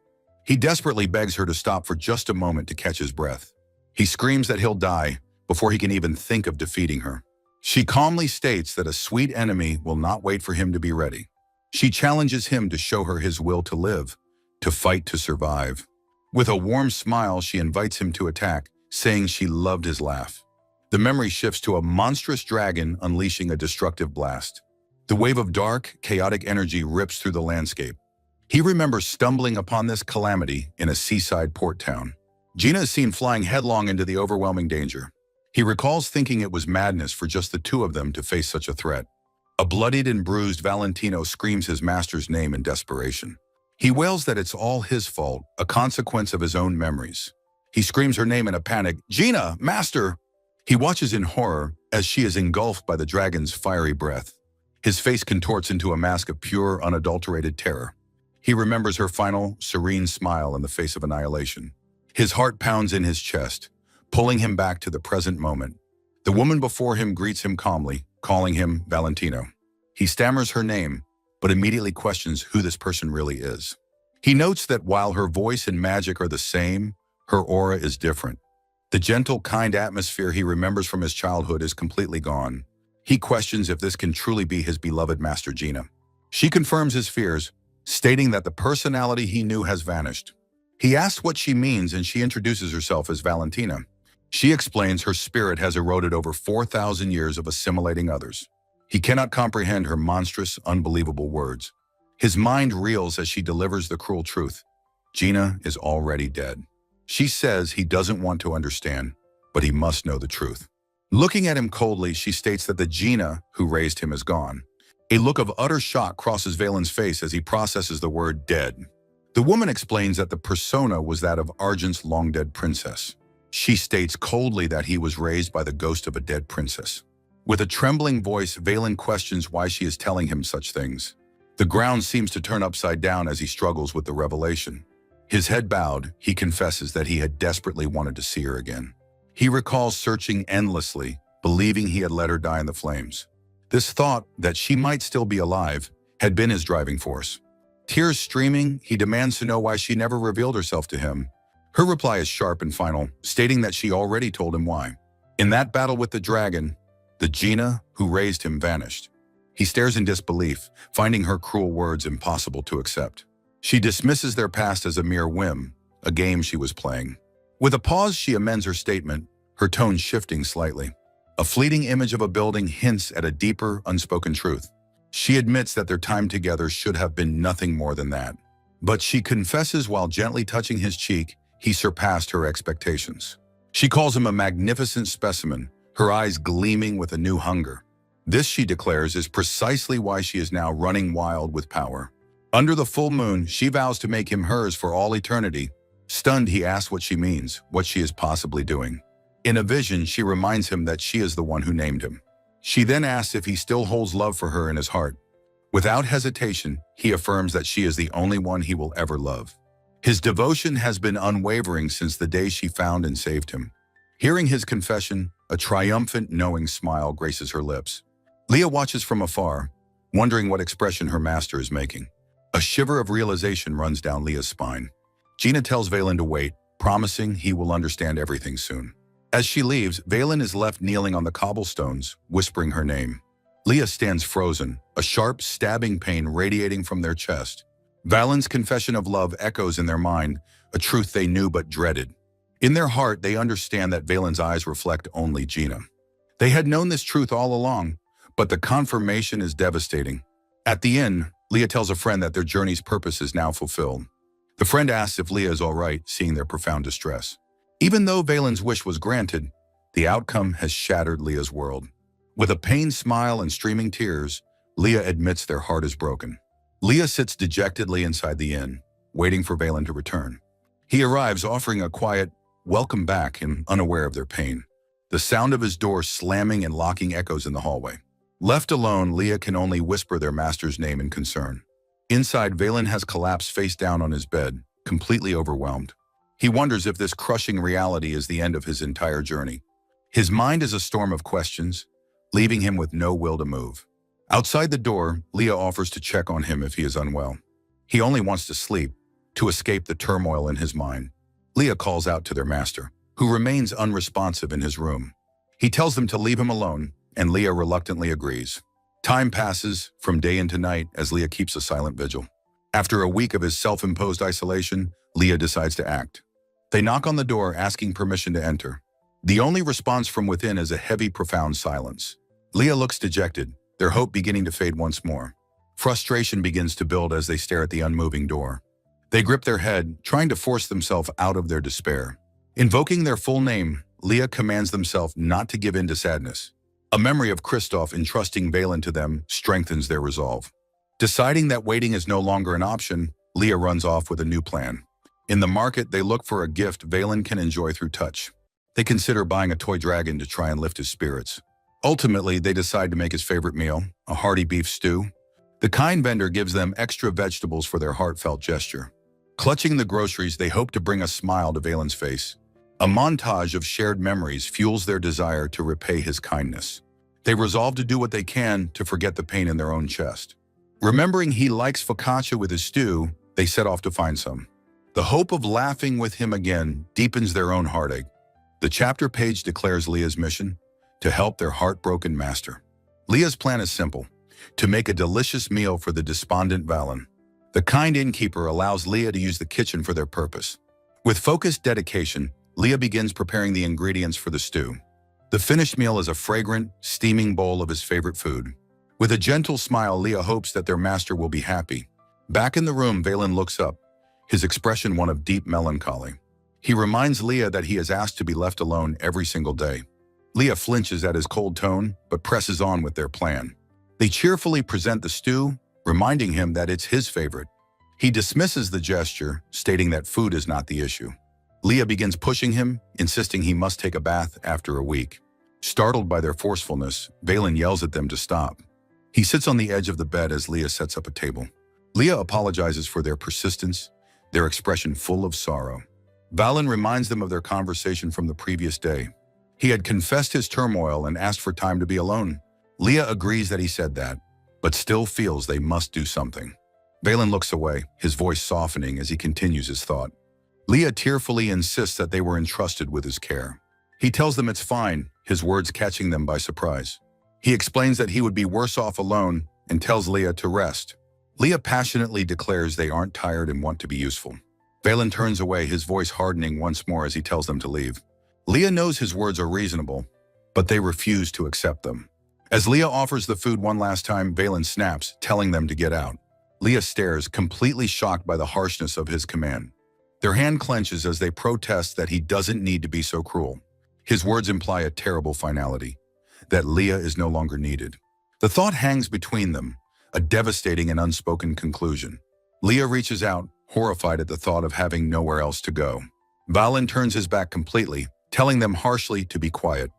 He desperately begs her to stop for just a moment to catch his breath. He screams that he'll die before he can even think of defeating her. She calmly states that a sweet enemy will not wait for him to be ready. She challenges him to show her his will to live, to fight to survive. With a warm smile, she invites him to attack, saying she loved his laugh. The memory shifts to a monstrous dragon unleashing a destructive blast. The wave of dark, chaotic energy rips through the landscape. He remembers stumbling upon this calamity in a seaside port town. Gina is seen flying headlong into the overwhelming danger. He recalls thinking it was madness for just the two of them to face such a threat. A bloodied and bruised Valentino screams his master's name in desperation. He wails that it's all his fault, a consequence of his own memories. He screams her name in a panic, "Gina, master!" He watches in horror as she is engulfed by the dragon's fiery breath. His face contorts into a mask of pure, unadulterated terror. He remembers her final, serene smile in the face of annihilation. His heart pounds in his chest, pulling him back to the present moment. The woman before him greets him calmly, calling him Valentino. He stammers her name, but immediately questions who this person really is. He notes that while her voice and magic are the same, her aura is different. The gentle, kind atmosphere he remembers from his childhood is completely gone. He questions if this can truly be his beloved Master Gina. She confirms his fears, stating that the personality he knew has vanished. He asks what she means and she introduces herself as Valentina. She explains her spirit has eroded over 4,000 years of assimilating others. He cannot comprehend her monstrous, unbelievable words. His mind reels as she delivers the cruel truth. Gina is already dead. She says he doesn't want to understand, but he must know the truth. Looking at him coldly, she states that the Gina who raised him is gone. A look of utter shock crosses Valen's face as he processes the word dead. The woman explains that the persona was that of Argent's long-dead princess. She states coldly that he was raised by the ghost of a dead princess. With a trembling voice, Valen questions why she is telling him such things. The ground seems to turn upside down as he struggles with the revelation. His head bowed, he confesses that he had desperately wanted to see her again. He recalls searching endlessly, believing he had let her die in the flames. This thought that she might still be alive had been his driving force. Tears streaming, he demands to know why she never revealed herself to him. Her reply is sharp and final, stating that she already told him why. In that battle with the dragon, the Gina who raised him vanished. He stares in disbelief, finding her cruel words impossible to accept. She dismisses their past as a mere whim, a game she was playing. With a pause, she amends her statement, her tone shifting slightly. A fleeting image of a building hints at a deeper, unspoken truth. She admits that their time together should have been nothing more than that. But she confesses while gently touching his cheek, he surpassed her expectations. She calls him a magnificent specimen, her eyes gleaming with a new hunger. This, she declares, is precisely why she is now running wild with power. Under the full moon, she vows to make him hers for all eternity. Stunned, he asks what she means, what she is possibly doing. In a vision, she reminds him that she is the one who named him. She then asks if he still holds love for her in his heart. Without hesitation, he affirms that she is the only one he will ever love. His devotion has been unwavering since the day she found and saved him. Hearing his confession, a triumphant, knowing smile graces her lips. Leah watches from afar, wondering what expression her master is making. A shiver of realization runs down Leah's spine. Gina tells Valen to wait, promising he will understand everything soon. As she leaves, Valen is left kneeling on the cobblestones, whispering her name. Leah stands frozen, a sharp, stabbing pain radiating from their chest. Valen's confession of love echoes in their mind, a truth they knew but dreaded. In their heart, they understand that Valen's eyes reflect only Gina. They had known this truth all along, but the confirmation is devastating. At the inn, Leah tells a friend that their journey's purpose is now fulfilled. The friend asks if Leah is all right, seeing their profound distress. Even though Valen's wish was granted, the outcome has shattered Leah's world. With a pained smile and streaming tears, Leah admits their heart is broken. Leah sits dejectedly inside the inn, waiting for Valen to return. He arrives offering a quiet, welcome back, and unaware of their pain. The sound of his door slamming and locking echoes in the hallway. Left alone, Leah can only whisper their master's name in concern. Inside, Valen has collapsed face down on his bed, completely overwhelmed. He wonders if this crushing reality is the end of his entire journey. His mind is a storm of questions, leaving him with no will to move. Outside the door, Leah offers to check on him if he is unwell. He only wants to sleep, to escape the turmoil in his mind. Leah calls out to their master, who remains unresponsive in his room. He tells them to leave him alone, and Leah reluctantly agrees. Time passes from day into night as Leah keeps a silent vigil. After a week of his self-imposed isolation, Leah decides to act. They knock on the door, asking permission to enter. The only response from within is a heavy, profound silence. Leah looks dejected, their hope beginning to fade once more. Frustration begins to build as they stare at the unmoving door. They grip their head, trying to force themselves out of their despair. Invoking their full name, Leah commands themselves not to give in to sadness. A memory of Kristoff entrusting Valen to them strengthens their resolve. Deciding that waiting is no longer an option, Leah runs off with a new plan. In the market, they look for a gift Valen can enjoy through touch. They consider buying a toy dragon to try and lift his spirits. Ultimately, they decide to make his favorite meal, a hearty beef stew. The kind vendor gives them extra vegetables for their heartfelt gesture. Clutching the groceries, they hope to bring a smile to Valen's face. A montage of shared memories fuels their desire to repay his kindness. They resolve to do what they can to forget the pain in their own chest. Remembering he likes focaccia with his stew, they set off to find some. The hope of laughing with him again deepens their own heartache. The chapter page declares Leah's mission: to help their heartbroken master. Leah's plan is simple: to make a delicious meal for the despondent Valen. The kind innkeeper allows Leah to use the kitchen for their purpose. With focused dedication, Leah begins preparing the ingredients for the stew. The finished meal is a fragrant, steaming bowl of his favorite food. With a gentle smile, Leah hopes that their master will be happy. Back in the room, Valen looks up, his expression one of deep melancholy. He reminds Leah that he is asked to be left alone every single day. Leah flinches at his cold tone, but presses on with their plan. They cheerfully present the stew, reminding him that it's his favorite. He dismisses the gesture, stating that food is not the issue. Leah begins pushing him, insisting he must take a bath after a week. Startled by their forcefulness, Valen yells at them to stop. He sits on the edge of the bed as Leah sets up a table. Leah apologizes for their persistence, their expression full of sorrow. Valen reminds them of their conversation from the previous day. He had confessed his turmoil and asked for time to be alone. Leah agrees that he said that, but still feels they must do something. Valen looks away, his voice softening as he continues his thought. Leah tearfully insists that they were entrusted with his care. He tells them it's fine, his words catching them by surprise. He explains that he would be worse off alone and tells Leah to rest. Leah passionately declares they aren't tired and want to be useful. Valen turns away, his voice hardening once more as he tells them to leave. Leah knows his words are reasonable, but they refuse to accept them. As Leah offers the food one last time, Valen snaps, telling them to get out. Leah stares, completely shocked by the harshness of his command. Their hand clenches as they protest that he doesn't need to be so cruel. His words imply a terrible finality, that Leah is no longer needed. The thought hangs between them, a devastating and unspoken conclusion. Leah reaches out, horrified at the thought of having nowhere else to go. Valen turns his back completely, telling them harshly to be quiet.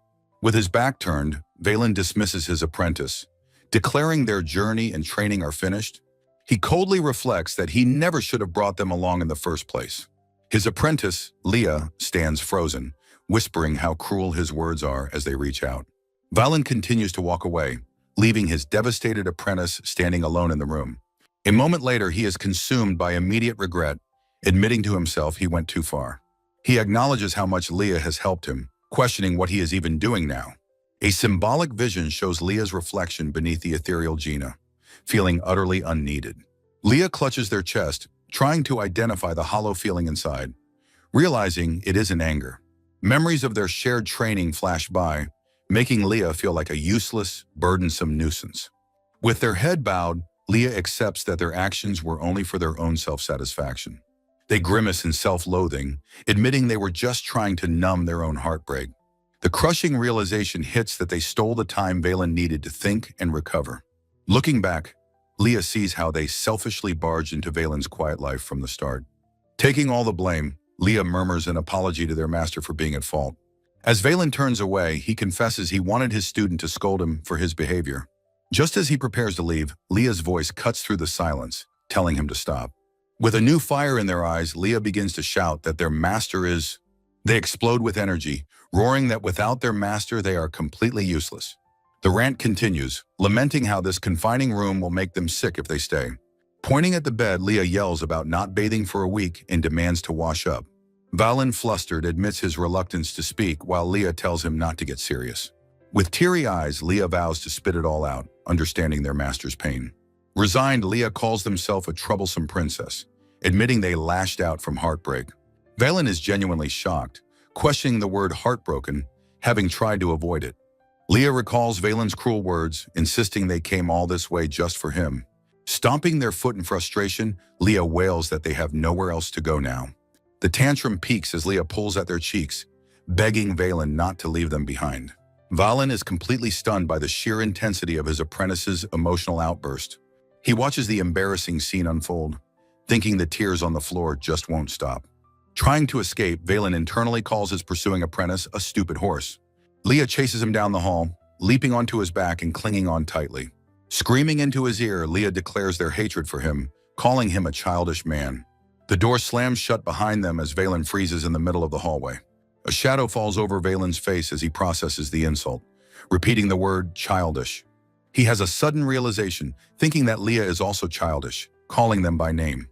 With his back turned, Valen dismisses his apprentice, declaring their journey and training are finished. He coldly reflects that he never should have brought them along in the first place. His apprentice, Leah, stands frozen, whispering how cruel his words are as they reach out. Valen continues to walk away, leaving his devastated apprentice standing alone in the room. A moment later, he is consumed by immediate regret, admitting to himself he went too far. He acknowledges how much Leah has helped him, questioning what he is even doing now. A symbolic vision shows Leah's reflection beneath the ethereal Gina, feeling utterly unneeded. Leah clutches their chest, trying to identify the hollow feeling inside, realizing it isn't anger. Memories of their shared training flash by, making Leah feel like a useless, burdensome nuisance. With their head bowed, Leah accepts that their actions were only for their own self-satisfaction. They grimace in self-loathing, admitting they were just trying to numb their own heartbreak. The crushing realization hits that they stole the time Valen needed to think and recover. Looking back, Leah sees how they selfishly barged into Valen's quiet life from the start. Taking all the blame, Leah murmurs an apology to their master for being at fault. As Valen turns away, he confesses he wanted his student to scold him for his behavior. Just as he prepares to leave, Leah's voice cuts through the silence, telling him to stop. With a new fire in their eyes, Leah begins to shout that their master is... They explode with energy, roaring that without their master they are completely useless. The rant continues, lamenting how this confining room will make them sick if they stay. Pointing at the bed, Leah yells about not bathing for a week and demands to wash up. Valen, flustered, admits his reluctance to speak while Leah tells him not to get serious. With teary eyes, Leah vows to spit it all out, understanding their master's pain. Resigned, Leah calls themselves a troublesome princess, admitting they lashed out from heartbreak. Valen is genuinely shocked, questioning the word heartbroken, having tried to avoid it. Leah recalls Valen's cruel words, insisting they came all this way just for him. Stomping their foot in frustration, Leah wails that they have nowhere else to go now. The tantrum peaks as Leah pulls at their cheeks, begging Valen not to leave them behind. Valen is completely stunned by the sheer intensity of his apprentice's emotional outburst. He watches the embarrassing scene unfold, thinking the tears on the floor just won't stop. Trying to escape, Valen internally calls his pursuing apprentice a stupid horse. Leah chases him down the hall, leaping onto his back and clinging on tightly. Screaming into his ear, Leah declares their hatred for him, calling him a childish man. The door slams shut behind them as Valen freezes in the middle of the hallway. A shadow falls over Valen's face as he processes the insult, repeating the word childish. He has a sudden realization, thinking that Leah is also childish, calling them by name.